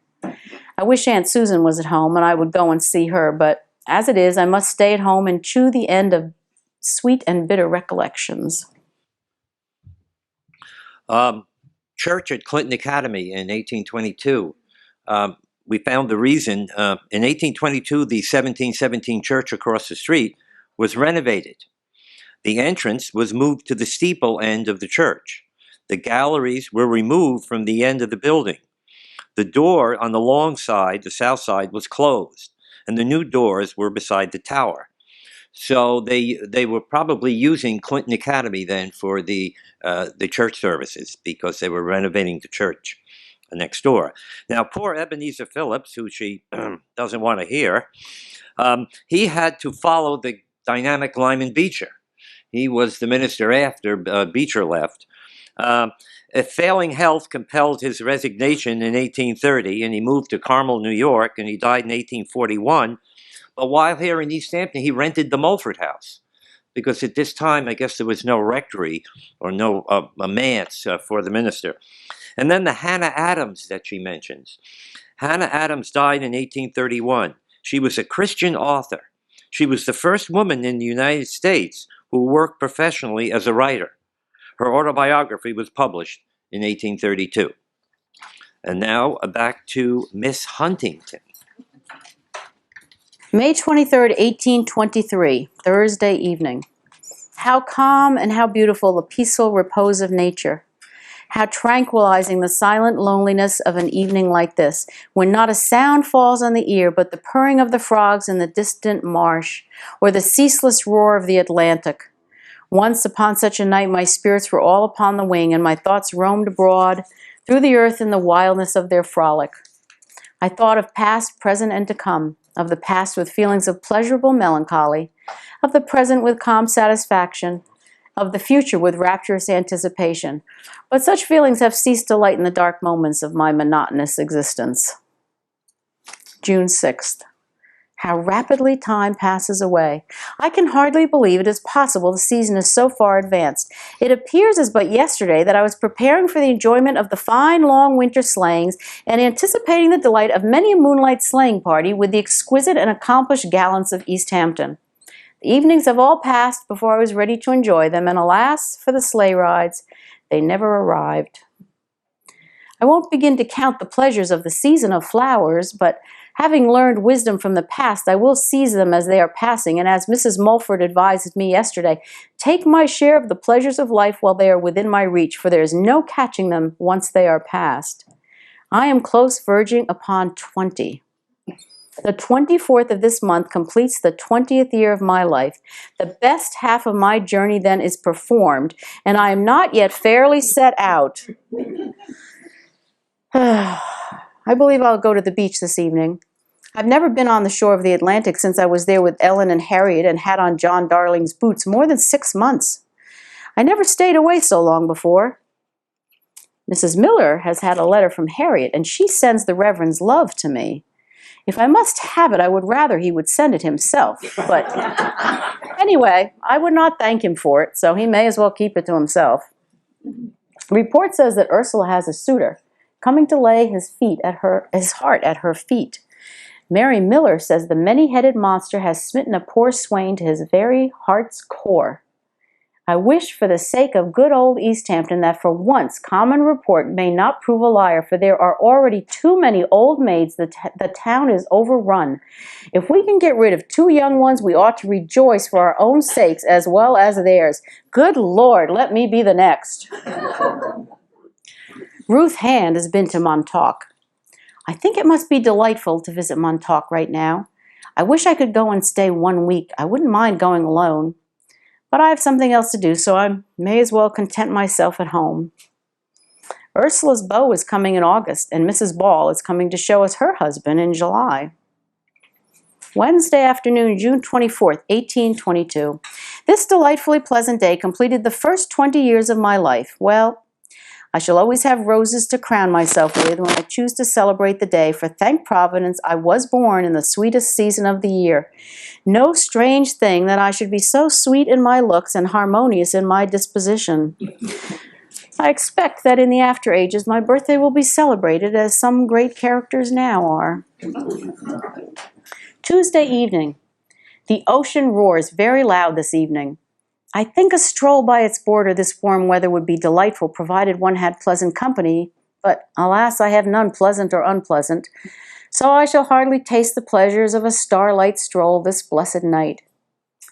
I wish Aunt Susan was at home, and I would go and see her, but as it is, I must stay at home and chew the end of sweet and bitter recollections. Church at Clinton Academy in 1822. We found the reason. In 1822, the 1717 church across the street was renovated. The entrance was moved to the steeple end of the church. The galleries were removed from the end of the building. The door on the long side, the south side, was closed, and the new doors were beside the tower. So they were probably using Clinton Academy then for the church services, because they were renovating the church next door. Now, poor Ebenezer Phillips, who she doesn't want to hear, he had to follow the dynamic Lyman Beecher. He was the minister after Beecher left. Failing health compelled his resignation in 1830, and he moved to Carmel, New York, and he died in 1841. But while here in East Hampton, he rented the Mulford House, because at this time, I guess there was no rectory or no a manse for the minister. And then the Hannah Adams that she mentions. Hannah Adams died in 1831. She was a Christian author. She was the first woman in the United States who worked professionally as a writer. Her autobiography was published in 1832. And now back to Miss Huntington. May 23rd, 1823, Thursday evening. How calm and how beautiful the peaceful repose of nature. How tranquilizing the silent loneliness of an evening like this, when not a sound falls on the ear but the purring of the frogs in the distant marsh, or the ceaseless roar of the Atlantic. Once upon such a night my spirits were all upon the wing, and my thoughts roamed abroad through the earth in the wildness of their frolic. I thought of past, present, and to come, of the past with feelings of pleasurable melancholy, of the present with calm satisfaction, of the future with rapturous anticipation. But such feelings have ceased to lighten the dark moments of my monotonous existence. June 6th. How rapidly time passes away. I can hardly believe it is possible the season is so far advanced. It appears as but yesterday that I was preparing for the enjoyment of the fine long winter sleighings and anticipating the delight of many a moonlight sleighing party with the exquisite and accomplished gallants of East Hampton. The evenings have all passed before I was ready to enjoy them, and alas for the sleigh rides, they never arrived. I won't begin to count the pleasures of the season of flowers, but having learned wisdom from the past, I will seize them as they are passing, and as Mrs. Mulford advised me yesterday, take my share of the pleasures of life while they are within my reach, for there is no catching them once they are past. I am close verging upon 20. The 24th of this month completes the 20th year of my life. The best half of my journey then is performed, and I am not yet fairly set out. I believe I'll go to the beach this evening. I've never been on the shore of the Atlantic since I was there with Ellen and Harriet and had on John Darling's boots more than 6 months. I never stayed away so long before. Mrs. Miller has had a letter from Harriet, and she sends the Reverend's love to me. If I must have it, I would rather he would send it himself. But anyway, I would not thank him for it, so he may as well keep it to himself. Report says that Ursula has a suitor coming to lay his heart at her feet. Mary Miller says the many-headed monster has smitten a poor swain to his very heart's core. I wish for the sake of good old East Hampton that for once common report may not prove a liar, for there are already too many old maids. The town is overrun. If we can get rid of 2 young ones, we ought to rejoice for our own sakes as well as theirs. Good Lord, let me be the next. Ruth Hand has been to Montauk. I think it must be delightful to visit Montauk right now. I wish I could go and stay 1 week. I wouldn't mind going alone. But I have something else to do, so I may as well content myself at home. Ursula's beau is coming in August, and Mrs. Ball is coming to show us her husband in July. Wednesday afternoon, June 24th, 1822. This delightfully pleasant day completed the first 20 years of my life. Well, I shall always have roses to crown myself with when I choose to celebrate the day, for thank Providence I was born in the sweetest season of the year. No strange thing that I should be so sweet in my looks and harmonious in my disposition. I expect that in the after ages my birthday will be celebrated as some great characters now are. Tuesday evening. The ocean roars very loud this evening. I think a stroll by its border this warm weather would be delightful, provided one had pleasant company, but alas, I have none pleasant or unpleasant, so I shall hardly taste the pleasures of a starlight stroll this blessed night.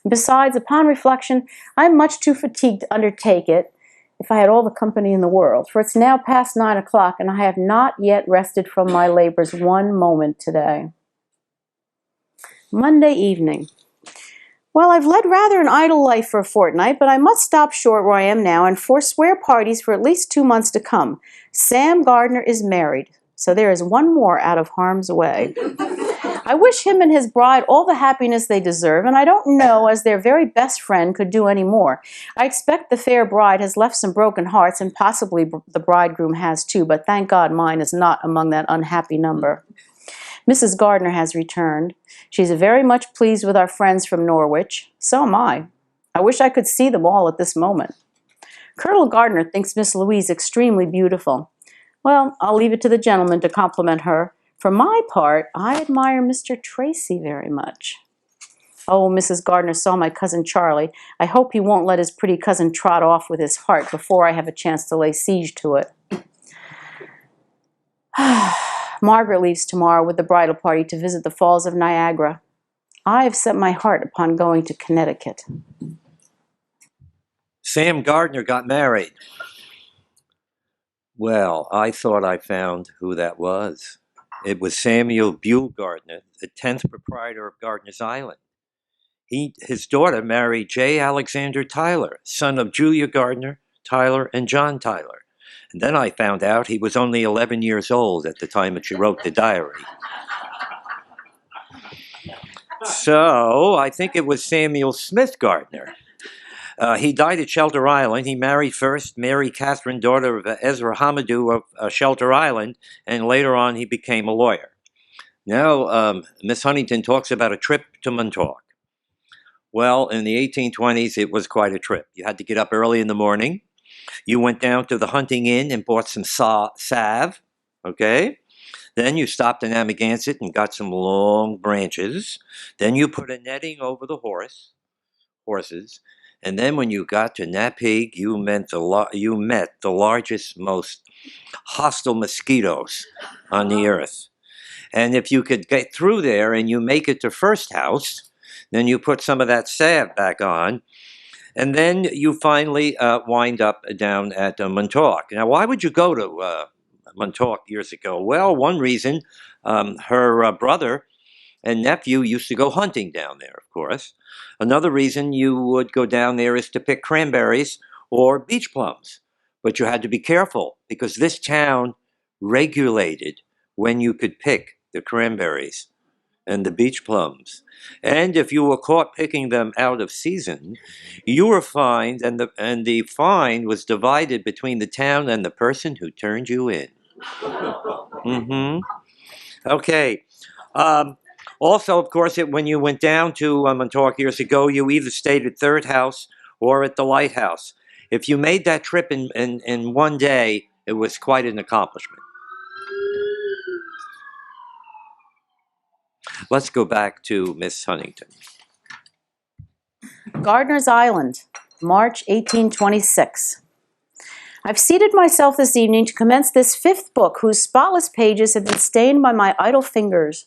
Besides, upon reflection, I am much too fatigued to undertake it, if I had all the company in the world, for it's now past 9 o'clock, and I have not yet rested from my labors 1 moment today. Monday evening. Well, I've led rather an idle life for a fortnight, but I must stop short where I am now and forswear parties for at least 2 months to come. Sam Gardner is married, so there is 1 more out of harm's way. I wish him and his bride all the happiness they deserve, and I don't know as their very best friend could do any more. I expect the fair bride has left some broken hearts, and possibly the bridegroom has too, but thank God mine is not among that unhappy number. Mrs. Gardner has returned. She's very much pleased with our friends from Norwich. So am I. I wish I could see them all at this moment. Colonel Gardner thinks Miss Louise extremely beautiful. Well, I'll leave it to the gentleman to compliment her. For my part, I admire Mr. Tracy very much. Oh, Mrs. Gardner saw my cousin Charlie. I hope he won't let his pretty cousin trot off with his heart before I have a chance to lay siege to it. Margaret leaves tomorrow with the bridal party to visit the Falls of Niagara. I have set my heart upon going to Connecticut. Sam Gardner got married. Well, I thought I found who that was. It was Samuel Buell Gardner, the 10th proprietor of Gardners Island. His daughter married J. Alexander Tyler, son of Julia Gardner, Tyler, and John Tyler. And then I found out he was only 11 years old at the time that she wrote the diary. So I think it was Samuel Smith Gardner. He died at Shelter Island. He married first Mary Catherine, daughter of Ezra Hamadou of Shelter Island, and later on he became a lawyer. Now, Miss Huntington talks about a trip to Montauk. Well, in the 1820s, it was quite a trip. You had to get up early in the morning. You went down to the hunting inn and bought some salve, okay? Then you stopped in Amagansett and got some long branches. Then you put a netting over the horses. And then when you got to Napeague, you met the largest, most hostile mosquitoes on the earth. And if you could get through there and you make it to First House, then you put some of that salve back on. And then you finally wind up down at Montauk. Now, why would you go to Montauk years ago? Well, one reason, her brother and nephew used to go hunting down there, of course. Another reason you would go down there is to pick cranberries or beach plums. But you had to be careful because this town regulated when you could pick the cranberries and the beach plums. And if you were caught picking them out of season, you were fined, and the fine was divided between the town and the person who turned you in. Okay. Also, of course, when you went down to Montauk years ago, you either stayed at Third House or at the Lighthouse. If you made that trip in one day, it was quite an accomplishment. Let's go back to Miss Huntington. Gardners Island. March 1826. I've seated myself this evening to commence this fifth book whose spotless pages have been stained by my idle fingers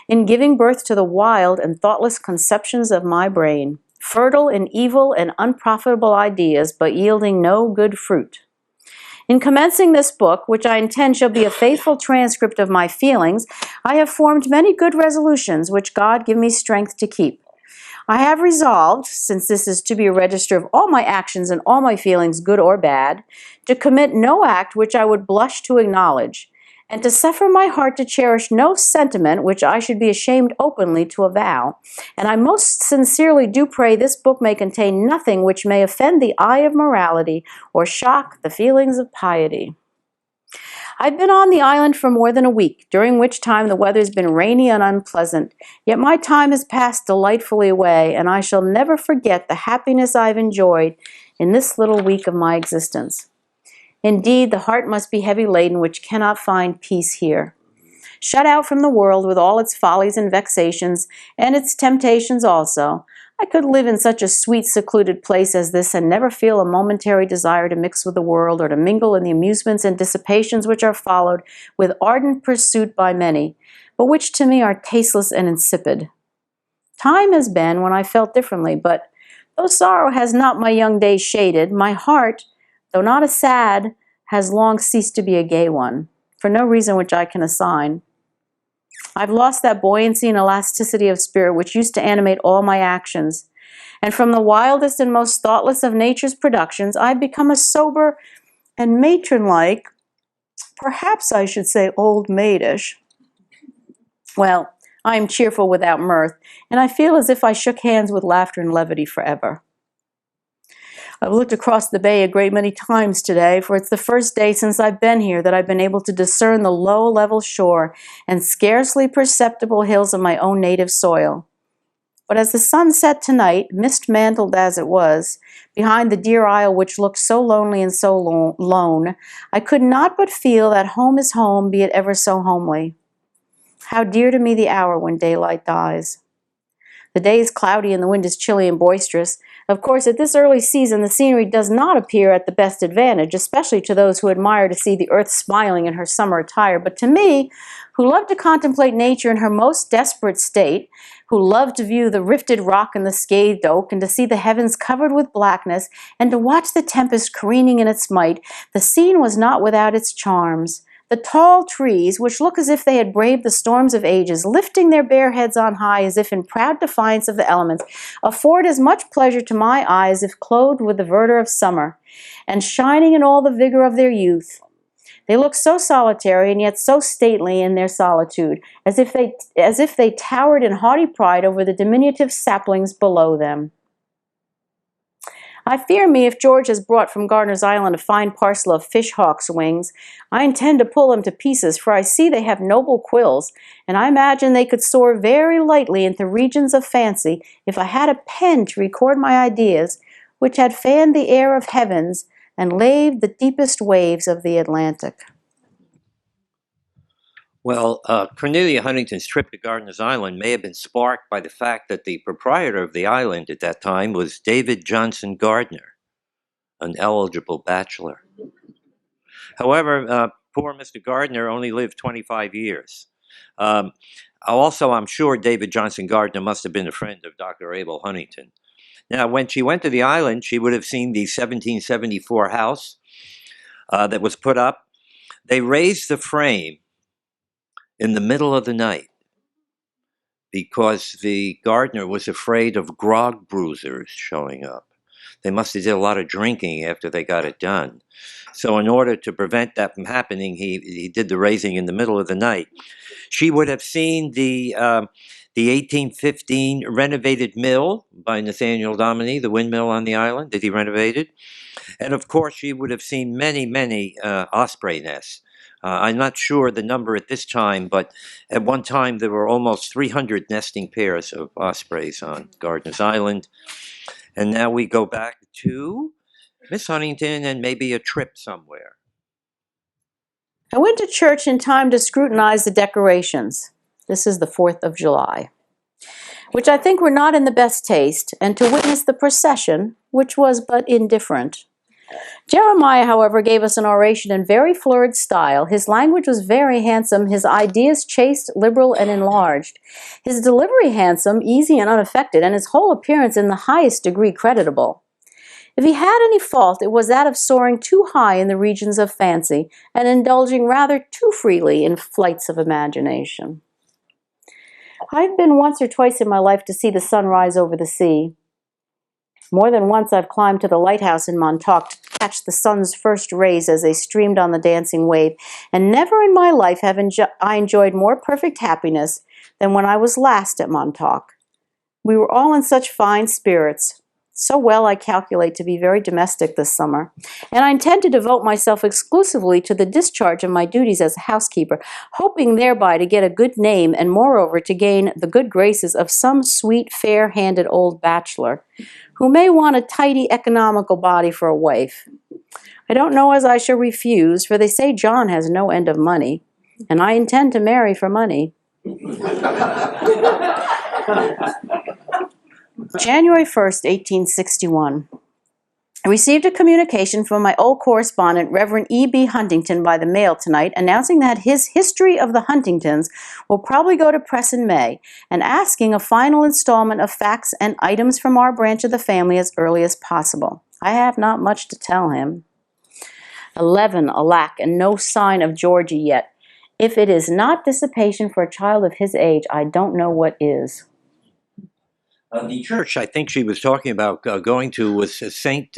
in giving birth to the wild and thoughtless conceptions of my brain, fertile in evil and unprofitable ideas, but yielding no good fruit. In commencing this book, which I intend shall be a faithful transcript of my feelings, I have formed many good resolutions, which God give me strength to keep. I have resolved, since this is to be a register of all my actions and all my feelings, good or bad, to commit no act which I would blush to acknowledge, and to suffer my heart to cherish no sentiment which I should be ashamed openly to avow. And I most sincerely do pray this book may contain nothing which may offend the eye of morality or shock the feelings of piety. I've been on the island for more than a week, during which time the weather's been rainy and unpleasant, yet my time has passed delightfully away, and I shall never forget the happiness I've enjoyed in this little week of my existence. Indeed, the heart must be heavy laden which cannot find peace here. Shut out from the world with all its follies and vexations, and its temptations also, I could live in such a sweet, secluded place as this and never feel a momentary desire to mix with the world or to mingle in the amusements and dissipations which are followed with ardent pursuit by many, but which to me are tasteless and insipid. Time has been when I felt differently, but though sorrow has not my young days shaded, my heart, though not a sad, has long ceased to be a gay one, for no reason which I can assign. I've lost that buoyancy and elasticity of spirit which used to animate all my actions, and from the wildest and most thoughtless of nature's productions, I've become a sober and matron-like, perhaps I should say old-maidish. Well, I am cheerful without mirth, and I feel as if I shook hands with laughter and levity forever. I've looked across the bay a great many times today, for it's the first day since I've been here that I've been able to discern the low, level shore and scarcely perceptible hills of my own native soil. But as the sun set tonight, mist-mantled as it was, behind the dear isle which looked so lonely and so lone, I could not but feel that home is home, be it ever so homely. How dear to me the hour when daylight dies. The day is cloudy and the wind is chilly and boisterous. Of course, at this early season, the scenery does not appear at the best advantage, especially to those who admire to see the earth smiling in her summer attire. But to me, who love to contemplate nature in her most desperate state, who love to view the rifted rock and the scathed oak, and to see the heavens covered with blackness, and to watch the tempest careening in its might, the scene was not without its charms. The tall trees, which look as if they had braved the storms of ages, lifting their bare heads on high as if in proud defiance of the elements, afford as much pleasure to my eye as if clothed with the verdure of summer, and shining in all the vigor of their youth. They look so solitary and yet so stately in their solitude, as if they towered in haughty pride over the diminutive saplings below them. I fear me if George has brought from Gardners Island a fine parcel of fish-hawk's wings, I intend to pull them to pieces, for I see they have noble quills, and I imagine they could soar very lightly into regions of fancy if I had a pen to record my ideas, which had fanned the air of heavens and laved the deepest waves of the Atlantic. Well, Cornelia Huntington's trip to Gardners Island may have been sparked by the fact that the proprietor of the island at that time was David Johnson Gardner, an eligible bachelor. However, poor Mr. Gardner only lived 25 years. Also, I'm sure David Johnson Gardner must have been a friend of Dr. Abel Huntington. Now, when she went to the island, she would have seen the 1774 house that was put up. They raised the frame in the middle of the night because the gardener was afraid of grog bruisers showing up. They must have did a lot of drinking after they got it done. So in order to prevent that from happening, he did the raising in the middle of the night. She would have seen the 1815 renovated mill by Nathaniel Dominy, the windmill on the island that he renovated. And of course, she would have seen many, many osprey nests. I'm not sure the number at this time, but at one time there were almost 300 nesting pairs of ospreys on Gardners Island. And now we go back to Miss Huntington and maybe a trip somewhere. I went to church in time to scrutinize the decorations. This is the 4th of July. which I think were not in the best taste, and to witness the procession, which was but indifferent. Jeremiah, however, gave us an oration in very florid style. His language was very handsome, his ideas chaste, liberal, and enlarged. His delivery handsome, easy, and unaffected, and his whole appearance in the highest degree creditable. If he had any fault, it was that of soaring too high in the regions of fancy, and indulging rather too freely in flights of imagination. I've been once or twice in my life to see the sun rise over the sea. More than once I've climbed to the Lighthouse in Montauk to catch the sun's first rays as they streamed on the dancing wave, and never in my life have I enjoyed more perfect happiness than when I was last at Montauk. We were all in such fine spirits, so well I calculate to be very domestic this summer, and I intend to devote myself exclusively to the discharge of my duties as a housekeeper, hoping thereby to get a good name and moreover to gain the good graces of some sweet, fair-handed old bachelor, who may want a tidy, economical body for a wife. I don't know as I shall refuse, for they say John has no end of money, and I intend to marry for money. January 1st, 1861. I received a communication from my old correspondent, Reverend E.B. Huntington, by the mail tonight, announcing that his History of the Huntingtons will probably go to press in May, and asking a final installment of facts and items from our branch of the family as early as possible. I have not much to tell him. 11, alack, and no sign of Georgie yet. If it is not dissipation for a child of his age, I don't know what is. The church I think she was talking about going to was St.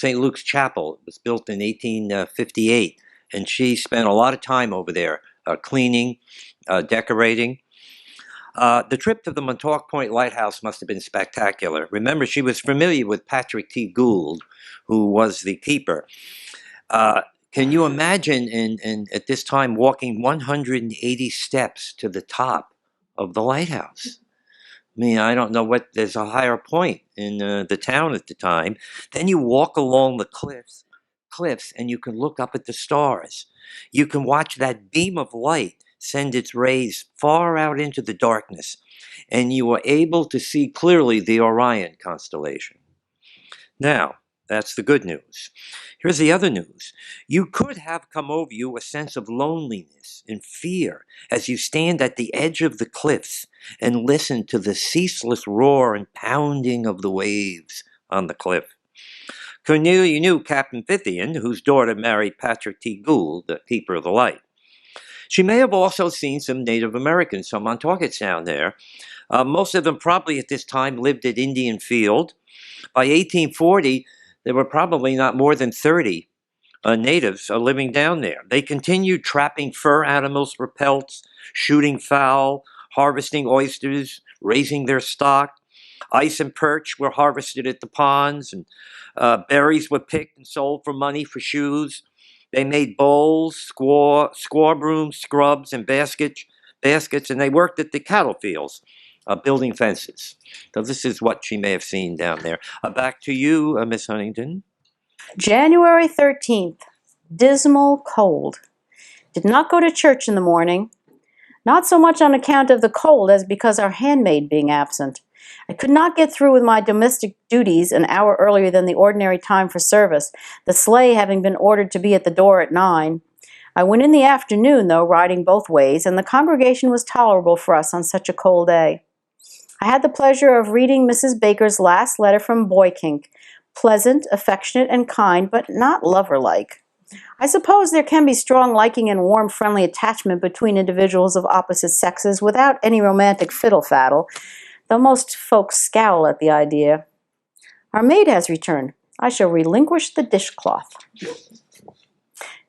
Luke's Chapel. It was built in 1858, and she spent a lot of time over there cleaning, decorating. The trip to the Montauk Point Lighthouse must have been spectacular. Remember, she was familiar with Patrick T. Gould, who was the keeper. Can you imagine at this time walking 180 steps to the top of the lighthouse? I mean, I don't know what, there's a higher point in the town at the time. Then you walk along the cliffs, and you can look up at the stars. You can watch that beam of light send its rays far out into the darkness, and you are able to see clearly the Orion constellation. Now, that's the good news. Here's the other news. You could have come over you a sense of loneliness and fear as you stand at the edge of the cliffs and listen to the ceaseless roar and pounding of the waves on the cliff. Cornelia knew Captain Fithian, whose daughter married Patrick T. Gould, the keeper of the light. She may have also seen some Native Americans, some Montaukets down there. Most of them probably at this time lived at Indian Field. By 1840, there were probably not more than 30 natives living down there. They continued trapping fur animals for pelts, shooting fowl, harvesting oysters, raising their stock. Ice and perch were harvested at the ponds, and berries were picked and sold for money for shoes. They made bowls, squaw brooms, scrubs, and baskets, and they worked at the cattle fields, building fences. So this is what she may have seen down there. Back to you, Miss Huntington. January 13th. Dismal cold. Did not go to church in the morning. Not so much on account of the cold as because our handmaid being absent. I could not get through with my domestic duties an hour earlier than the ordinary time for service, the sleigh having been ordered to be at the door at 9. I went in the afternoon, though, riding both ways, and the congregation was tolerable for us on such a cold day. I had the pleasure of reading Mrs. Baker's last letter from Boykink, pleasant, affectionate, and kind, but not lover-like. I suppose there can be strong liking and warm, friendly attachment between individuals of opposite sexes without any romantic fiddle-faddle, though most folks scowl at the idea. Our maid has returned. I shall relinquish the dishcloth.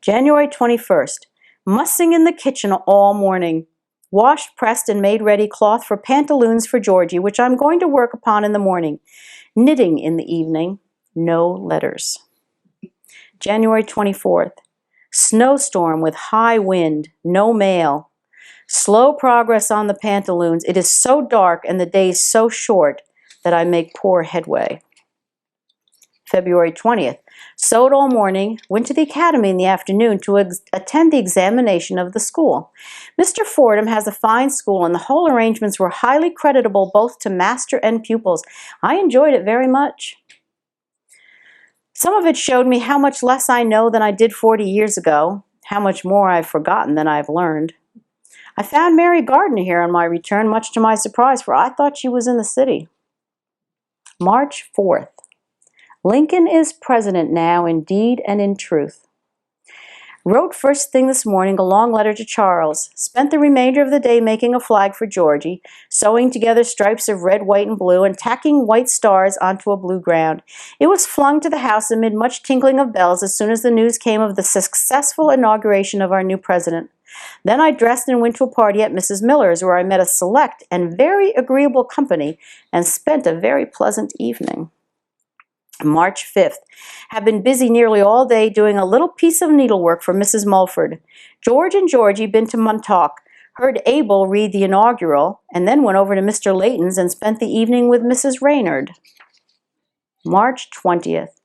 January 21st. Mussing in the kitchen all morning. Washed, pressed, and made ready cloth for pantaloons for Georgie, which I'm going to work upon in the morning. Knitting in the evening. No letters. January 24th. Snowstorm with high wind. No mail. Slow progress on the pantaloons. It is so dark and the days so short that I make poor headway. February 20th. Sewed all morning, went to the academy in the afternoon to attend the examination of the school. Mr. Fordham has a fine school, and the whole arrangements were highly creditable both to master and pupils. I enjoyed it very much. Some of it showed me how much less I know than I did 40 years ago, how much more I've forgotten than I've learned. I found Mary Gardner here on my return, much to my surprise, for I thought she was in the city. March 4th. Lincoln is president now, indeed and in truth. Wrote first thing this morning a long letter to Charles. Spent the remainder of the day making a flag for Georgie, sewing together stripes of red, white, and blue, and tacking white stars onto a blue ground. It was flung to the house amid much tinkling of bells as soon as the news came of the successful inauguration of our new president. Then I dressed and went to a party at Mrs. Miller's, where I met a select and very agreeable company and spent a very pleasant evening. March 5th. Have been busy nearly all day doing a little piece of needlework for Mrs. Mulford. George and Georgie been to Montauk, heard Abel read the inaugural, and then went over to Mr. Layton's and spent the evening with Mrs. Reynard. March 20th.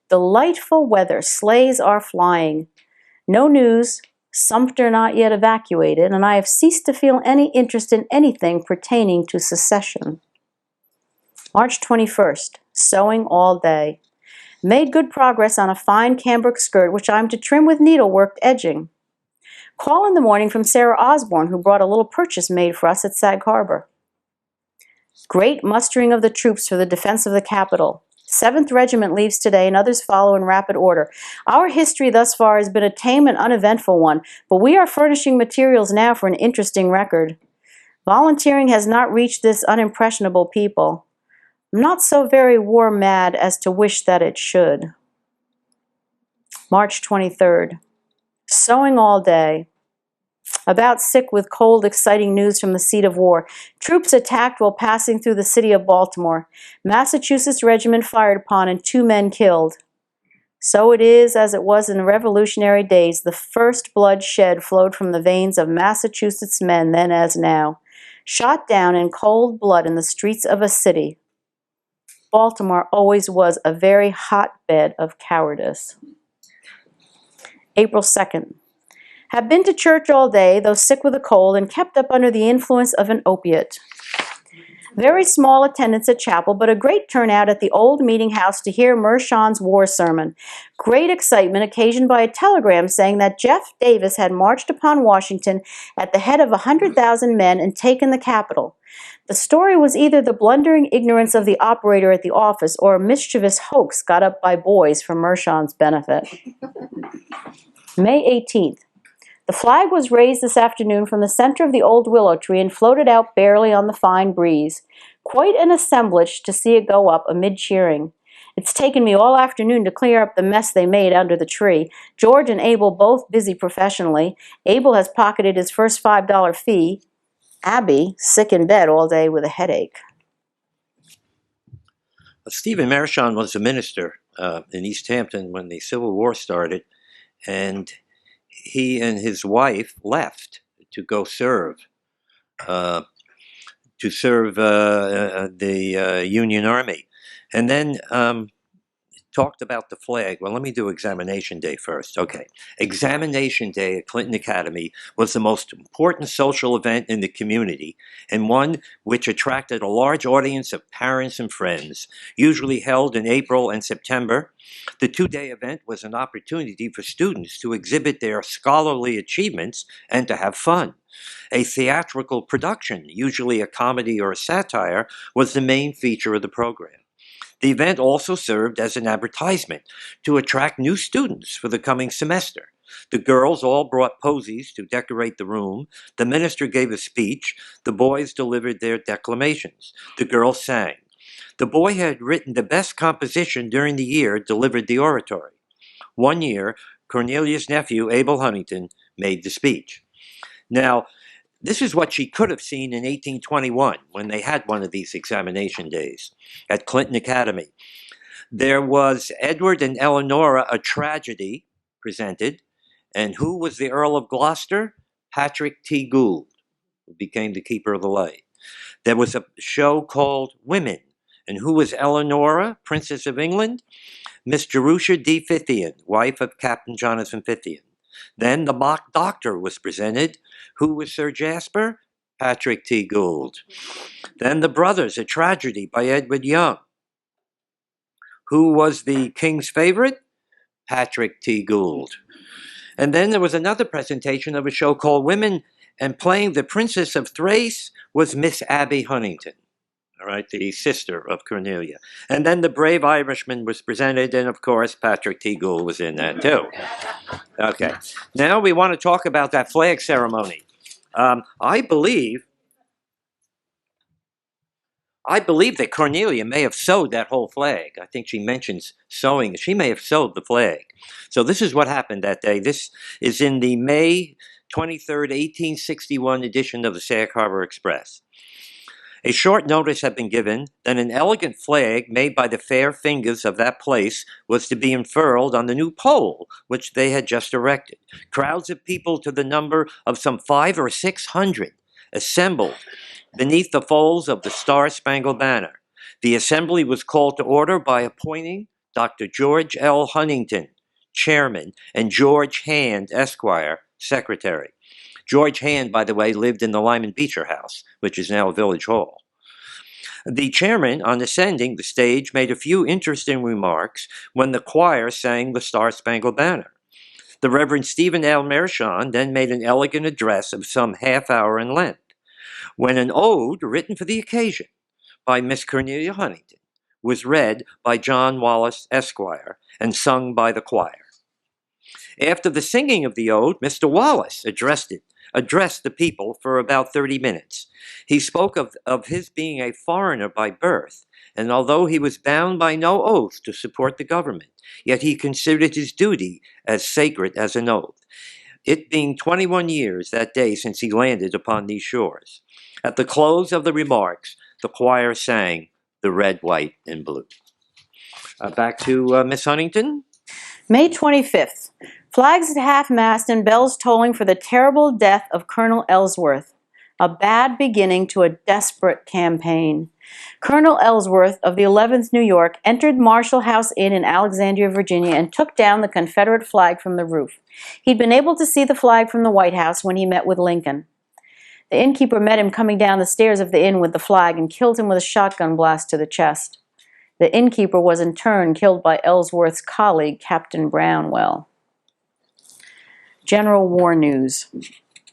Delightful weather. Sleighs are flying. No news. Sumter not yet evacuated, and I have ceased to feel any interest in anything pertaining to secession. March 21st. Sewing all day. Made good progress on a fine cambric skirt which I am to trim with needlework edging. Call in the morning from Sarah Osborne, who brought a little purchase made for us at Sag Harbor. Great mustering of the troops for the defense of the capital. 7th Regiment leaves today and others follow in rapid order. Our history thus far has been a tame and uneventful one, but we are furnishing materials now for an interesting record. Volunteering has not reached this unimpressionable people. I'm not so very war-mad as to wish that it should. March 23rd. Sewing all day. About sick with cold, exciting news from the seat of war. Troops attacked while passing through the city of Baltimore. Massachusetts regiment fired upon and 2 men killed. So it is as it was in the Revolutionary days. The first blood shed flowed from the veins of Massachusetts men then as now. Shot down in cold blood in the streets of a city. Baltimore always was a very hotbed of cowardice. April 2nd. Have been to church all day, though sick with a cold, and kept up under the influence of an opiate. Very small attendance at chapel, but a great turnout at the old meeting house to hear Mershon's war sermon. Great excitement occasioned by a telegram saying that Jeff Davis had marched upon Washington at the head of 100,000 men and taken the capital. The story was either the blundering ignorance of the operator at the office or a mischievous hoax got up by boys for Mershon's benefit. May 18th. The flag was raised this afternoon from the center of the old willow tree and floated out barely on the fine breeze. Quite an assemblage to see it go up amid cheering. It's taken me all afternoon to clear up the mess they made under the tree. George and Abel both busy professionally. Abel has pocketed his first $5 fee. Abby, sick in bed all day with a headache. Stephen Mershon was a minister in East Hampton when the Civil War started, and he and his wife left to go serve the Union Army, and then talked about the flag. Well, let me do Examination Day first. Okay. Examination Day at Clinton Academy was the most important social event in the community, and one which attracted a large audience of parents and friends, usually held in April and September. The 2-day event was an opportunity for students to exhibit their scholarly achievements and to have fun. A theatrical production, usually a comedy or a satire, was the main feature of the program. The event also served as an advertisement to attract new students for the coming semester. The girls all brought posies to decorate the room. The minister gave a speech. The boys delivered their declamations. The girls sang. The boy who had written the best composition during the year delivered the oratory. One year, Cornelia's nephew, Abel Huntington, made the speech. Now, this is what she could have seen in 1821 when they had one of these examination days at Clinton Academy. There was Edward and Eleanora, a tragedy presented, and who was the Earl of Gloucester? Patrick T. Gould, who became the Keeper of the Light. There was a show called Women, and who was Eleanora, Princess of England? Miss Jerusha D. Fithian, wife of Captain Jonathan Fithian. Then the mock doctor was presented. Who was Sir Jasper? Patrick T. Gould. Then the brothers, a tragedy by Edward Young. Who was the king's favorite? Patrick T. Gould. And then there was another presentation of a show called Women, and playing the Princess of Thrace was Miss Abby Huntington, all right, the sister of Cornelia. And then The Brave Irishman was presented, and of course, Patrick T. Gould was in that too. Okay, now we want to talk about that flag ceremony. I believe that Cornelia may have sewed that whole flag. I think she mentions sewing. She may have sewed the flag. So this is what happened that day. This is in the May 23rd, 1861 edition of the Sag Harbor Express. A short notice had been given that an elegant flag made by the fair fingers of that place was to be unfurled on the new pole which they had just erected. Crowds of people to the number of some 500 or 600 assembled beneath the folds of the Star-Spangled Banner. The assembly was called to order by appointing Dr. George L. Huntington, chairman, and George Hand, Esquire, secretary. George Hand, by the way, lived in the Lyman Beecher House, which is now Village Hall. The chairman, on ascending the stage, made a few interesting remarks when the choir sang the Star-Spangled Banner. The Reverend Stephen L. Mershon then made an elegant address of some half hour in length, when an ode written for the occasion by Miss Cornelia Huntington was read by John Wallace, Esquire, and sung by the choir. After the singing of the ode, Mr. Wallace addressed the people for about 30 minutes. He spoke of his being a foreigner by birth, and although he was bound by no oath to support the government, yet he considered his duty as sacred as an oath, it being 21 years that day since he landed upon these shores. At the close of the remarks, the choir sang The Red, White, and Blue. Back to Miss Huntington. May 25th. Flags at half-mast and bells tolling for the terrible death of Colonel Ellsworth. A bad beginning to a desperate campaign. Colonel Ellsworth of the 11th New York entered Marshall House Inn in Alexandria, Virginia, and took down the Confederate flag from the roof. He'd been able to see the flag from the White House when he met with Lincoln. The innkeeper met him coming down the stairs of the inn with the flag and killed him with a shotgun blast to the chest. The innkeeper was in turn killed by Ellsworth's colleague, Captain Brownwell. General War News,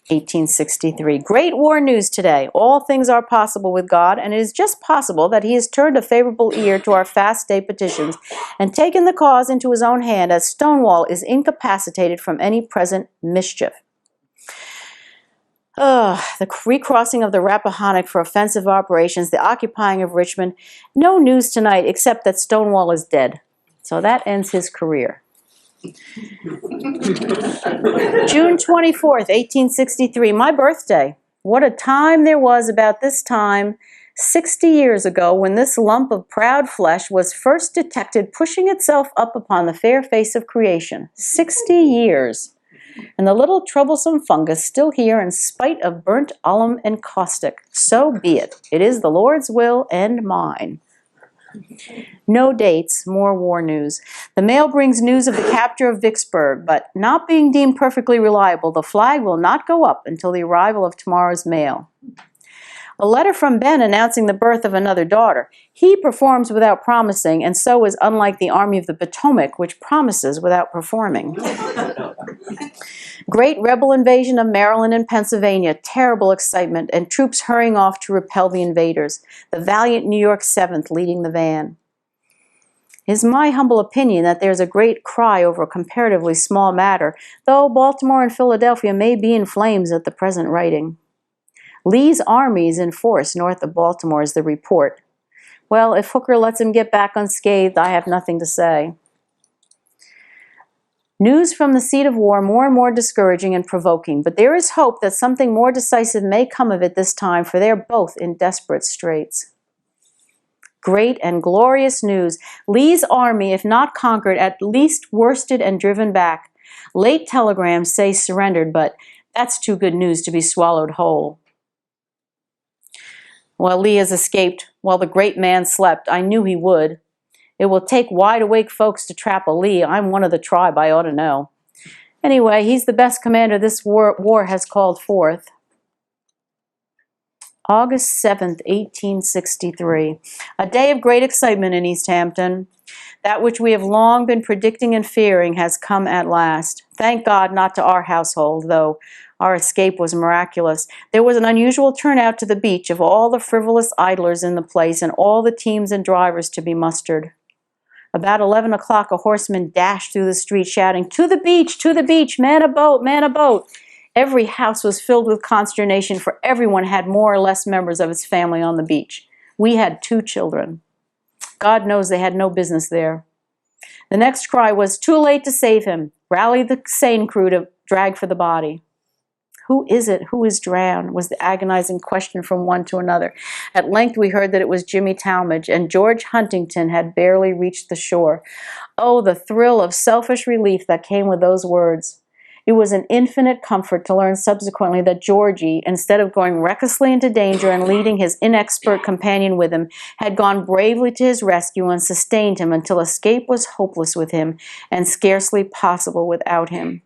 1863. Great war news today. All things are possible with God, and it is just possible that He has turned a favorable ear to our fast day petitions and taken the cause into His own hand, as Stonewall is incapacitated from any present mischief. The recrossing of the Rappahannock for offensive operations, the occupying of Richmond. No news tonight except that Stonewall is dead. So that ends his career. June 24th, 1863, my birthday. What a time there was about this time 60 years ago when this lump of proud flesh was first detected pushing itself up upon the fair face of creation. 60 years. And the little troublesome fungus still here in spite of burnt alum and caustic. So be it. It is the Lord's will and mine. No dates, more war news. The mail brings news of the capture of Vicksburg, but not being deemed perfectly reliable, the flag will not go up until the arrival of tomorrow's mail. A letter from Ben announcing the birth of another daughter. He performs without promising, and so is unlike the Army of the Potomac, which promises without performing. Great rebel invasion of Maryland and Pennsylvania, terrible excitement, and troops hurrying off to repel the invaders. The valiant New York 7th leading the van. It is my humble opinion that there is a great cry over a comparatively small matter, though Baltimore and Philadelphia may be in flames at the present writing. Lee's army is in force north of Baltimore is the report. Well, if Hooker lets him get back unscathed, I have nothing to say. News from the seat of war more and more discouraging and provoking, but there is hope that something more decisive may come of it this time, for they are both in desperate straits. Great and glorious news. Lee's army, if not conquered, at least worsted and driven back. Late telegrams say surrendered, but that's too good news to be swallowed whole. While Lee has escaped, while the great man slept, I knew he would. It will take wide-awake folks to trap a Lee. I'm one of the tribe, I ought to know. Anyway, he's the best commander this war has called forth. August 7th, 1863. A day of great excitement in East Hampton. That which we have long been predicting and fearing has come at last. Thank God not to our household, though our escape was miraculous. There was an unusual turnout to the beach of all the frivolous idlers in the place and all the teams and drivers to be mustered. About 11 o'clock, a horseman dashed through the street shouting, to the beach, man a boat, man a boat." Every house was filled with consternation, for everyone had more or less members of his family on the beach. We had 2 children. God knows they had no business there. The next cry was, "Too late to save him. Rally the seine crew to drag for the body." "Who is it? Who is drowned?" was the agonizing question from one to another. At length we heard that it was Jimmy Talmadge, and George Huntington had barely reached the shore. Oh, the thrill of selfish relief that came with those words. It was an infinite comfort to learn subsequently that Georgie, instead of going recklessly into danger and leading his inexpert companion with him, had gone bravely to his rescue and sustained him until escape was hopeless with him and scarcely possible without him.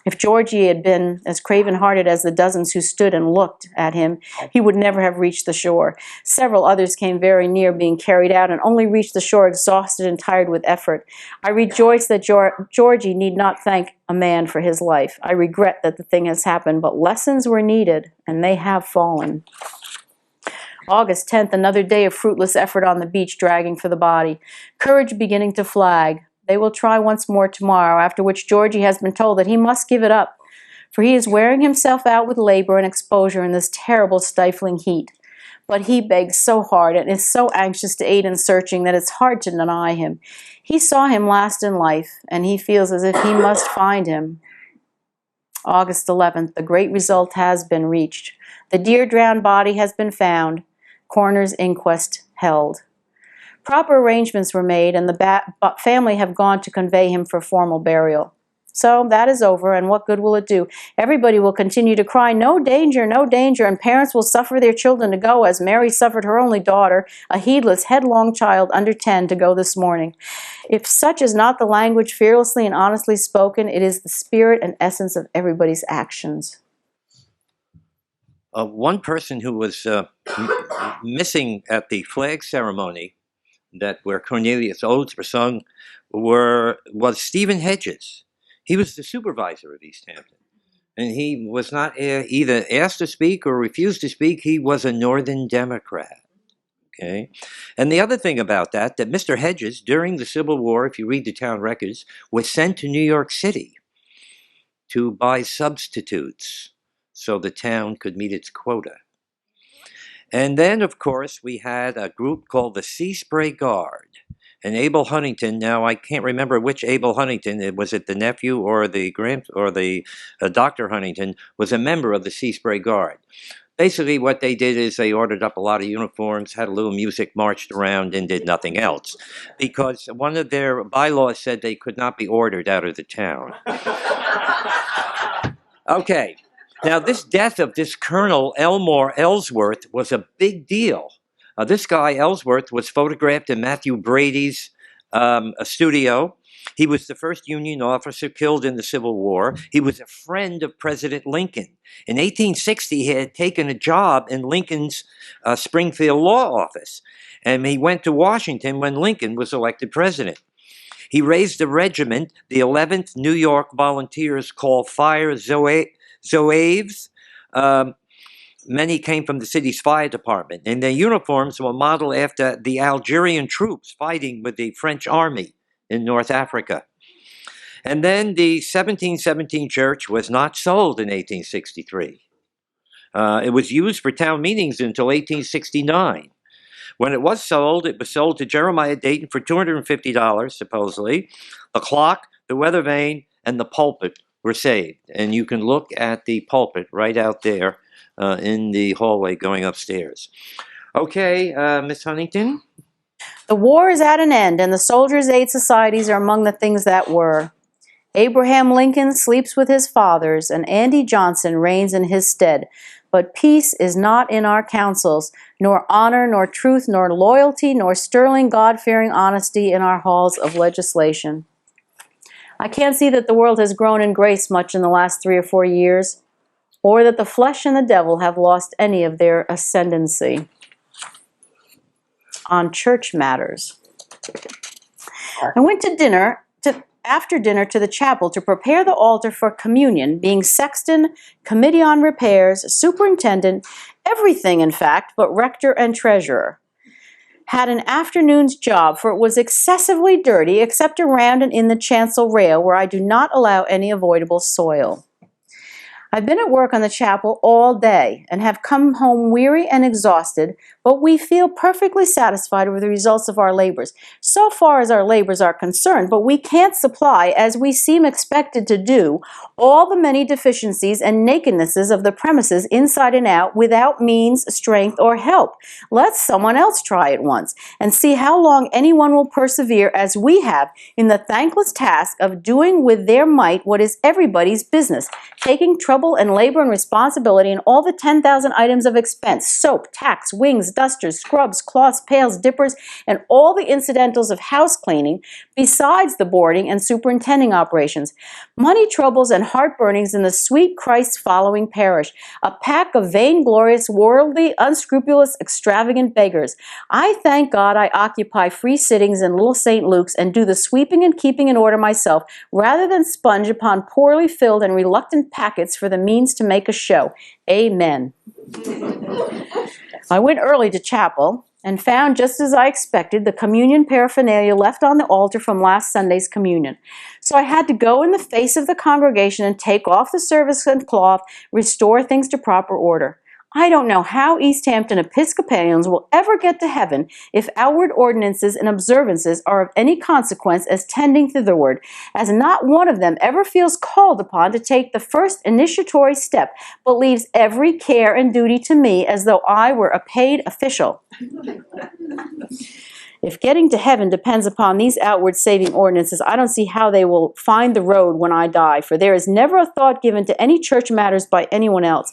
If Georgie had been as craven-hearted as the dozens who stood and looked at him, he would never have reached the shore. Several others came very near being carried out and only reached the shore exhausted and tired with effort. I rejoice that Georgie need not thank a man for his life. I regret that the thing has happened, but lessons were needed, and they have fallen. August 10th, another day of fruitless effort on the beach, dragging for the body. Courage beginning to flag. They will try once more tomorrow, after which Georgie has been told that he must give it up, for he is wearing himself out with labor and exposure in this terrible stifling heat. But he begs so hard and is so anxious to aid in searching that it's hard to deny him. He saw him last in life, and he feels as if he must find him. August 11th, the great result has been reached. The dear drowned body has been found. Coroner's inquest held. Proper arrangements were made, and the family have gone to convey him for formal burial. So that is over, and what good will it do? Everybody will continue to cry, no danger, and parents will suffer their children to go, as Mary suffered her only daughter, a heedless, headlong child under 10, to go this morning. If such is not the language fearlessly and honestly spoken, it is the spirit and essence of everybody's actions. One person who was missing at the flag ceremony where Cornelia's odes were sung was Stephen Hedges. He was the supervisor of East Hampton, and he was not either asked to speak or refused to speak. He was a Northern Democrat. Okay, and the other thing about that Mr. Hedges, during the Civil War, if you read the town records, was sent to New York City to buy substitutes so the town could meet its quota. And then, of course, we had a group called the Sea Spray Guard. And Abel Huntington, now I can't remember which Abel Huntington, was it the nephew or the Dr. Huntington, was a member of the Sea Spray Guard. Basically what they did is they ordered up a lot of uniforms, had a little music, marched around, and did nothing else. Because one of their bylaws said they could not be ordered out of the town. Okay. Now, this death of this Colonel Elmore Ellsworth was a big deal. This guy, Ellsworth, was photographed in Matthew Brady's studio. He was the first Union officer killed in the Civil War. He was a friend of President Lincoln. In 1860, he had taken a job in Lincoln's Springfield law office, and he went to Washington when Lincoln was elected president. He raised a regiment, the 11th New York Volunteers, called Fire Zouaves. Many came from the city's fire department, and their uniforms were modeled after the Algerian troops fighting with the French army in North Africa. And then the 1717 church was not sold in 1863. It was used for town meetings until 1869. When it was sold to Jeremiah Dayton for $250, supposedly. The clock, the weather vane, and the pulpit were saved. And you can look at the pulpit right out there in the hallway going upstairs. Okay, Miss Huntington? The war is at an end, and the Soldiers' Aid Societies are among the things that were. Abraham Lincoln sleeps with his fathers, and Andy Johnson reigns in his stead. but peace is not in our councils, nor honor, nor truth, nor loyalty, nor sterling God-fearing honesty in our halls of legislation. I can't see that the world has grown in grace much in the last 3 or 4 years, or that the flesh and the devil have lost any of their ascendancy. On church matters. I went after dinner to the chapel to prepare the altar for communion, being sexton, committee on repairs, superintendent, everything in fact, but rector and treasurer. Had an afternoon's job, for it was excessively dirty, except around and in the chancel rail, where I do not allow any avoidable soil. I've been at work on the chapel all day and have come home weary and exhausted, but we feel perfectly satisfied with the results of our labors, so far as our labors are concerned, but we can't supply, as we seem expected to do, all the many deficiencies and nakednesses of the premises inside and out without means, strength, or help. Let someone else try it once and see how long anyone will persevere as we have in the thankless task of doing with their might what is everybody's business, taking trouble and labor and responsibility in all the 10,000 items of expense, soap, tacks, wings, dusters, scrubs, cloths, pails, dippers, and all the incidentals of house cleaning, besides the boarding and superintending operations. Money troubles and heartburnings in the sweet Christ-following parish, a pack of vainglorious, worldly, unscrupulous, extravagant beggars. I thank God I occupy free sittings in Little St. Luke's and do the sweeping and keeping in order myself, rather than sponge upon poorly filled and reluctant packets for the means to make a show. Amen. I went early to chapel and found, just as I expected, the communion paraphernalia left on the altar from last Sunday's communion. So I had to go in the face of the congregation and take off the service and cloth, restore things to proper order. I don't know how East Hampton Episcopalians will ever get to heaven if outward ordinances and observances are of any consequence as tending thitherward, as not one of them ever feels called upon to take the first initiatory step, but leaves every care and duty to me as though I were a paid official. If getting to heaven depends upon these outward saving ordinances, I don't see how they will find the road when I die, for there is never a thought given to any church matters by anyone else.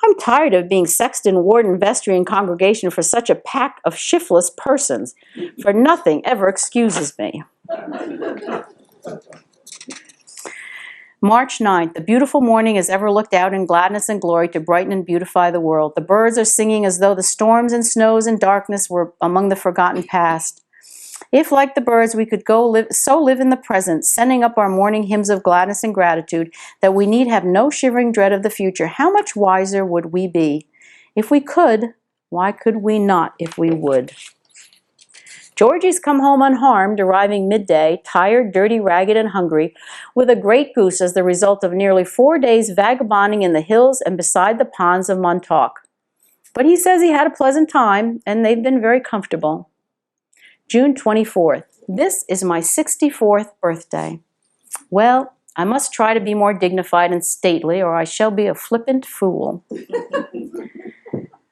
I'm tired of being sexton, warden, vestry, and congregation for such a pack of shiftless persons, for nothing ever excuses me. March 9th, the beautiful morning as ever looked out in gladness and glory to brighten and beautify the world. The birds are singing as though the storms and snows and darkness were among the forgotten past. If, like the birds, we could live in the present, sending up our morning hymns of gladness and gratitude, that we need have no shivering dread of the future, how much wiser would we be? If we could, why could we not if we would? Georgie's come home unharmed, arriving midday, tired, dirty, ragged, and hungry, with a great goose as the result of nearly 4 days vagabonding in the hills and beside the ponds of Montauk. But he says he had a pleasant time, and they've been very comfortable. June 24th. This is my 64th birthday. Well, I must try to be more dignified and stately, or I shall be a flippant fool.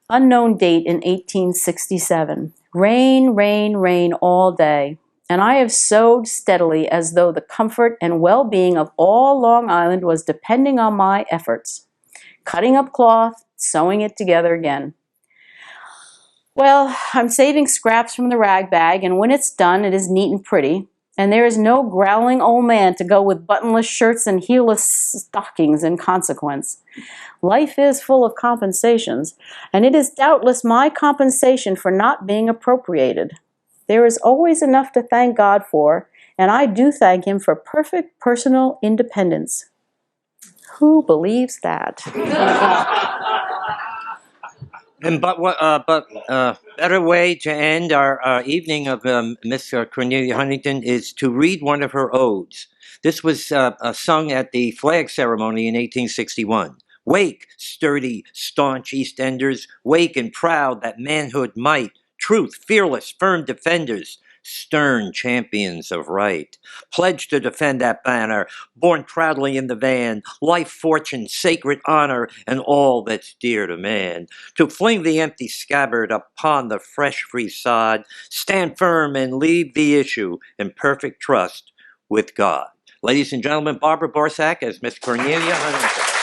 Unknown date in 1867. Rain, rain, rain all day, and I have sewed steadily as though the comfort and well-being of all Long Island was depending on my efforts. Cutting up cloth, sewing it together again. Well, I'm saving scraps from the rag bag, and when it's done, it is neat and pretty, and there is no growling old man to go with buttonless shirts and heelless stockings in consequence. Life is full of compensations, and it is doubtless my compensation for not being appropriated. There is always enough to thank God for, and I do thank Him for perfect personal independence. Who believes that? Better way to end our evening of Miss Cornelia Huntington is to read one of her odes. This was sung at the flag ceremony in 1861. Wake, sturdy, staunch East Enders, wake and proud that manhood might, truth, fearless, firm defenders, stern champions of right. Pledge to defend that banner, born proudly in the van, life, fortune, sacred honor, and all that's dear to man. To fling the empty scabbard upon the fresh free sod, stand firm and leave the issue in perfect trust with God. Ladies and gentlemen, Barbara Borsack as Miss Cornelia Huntington.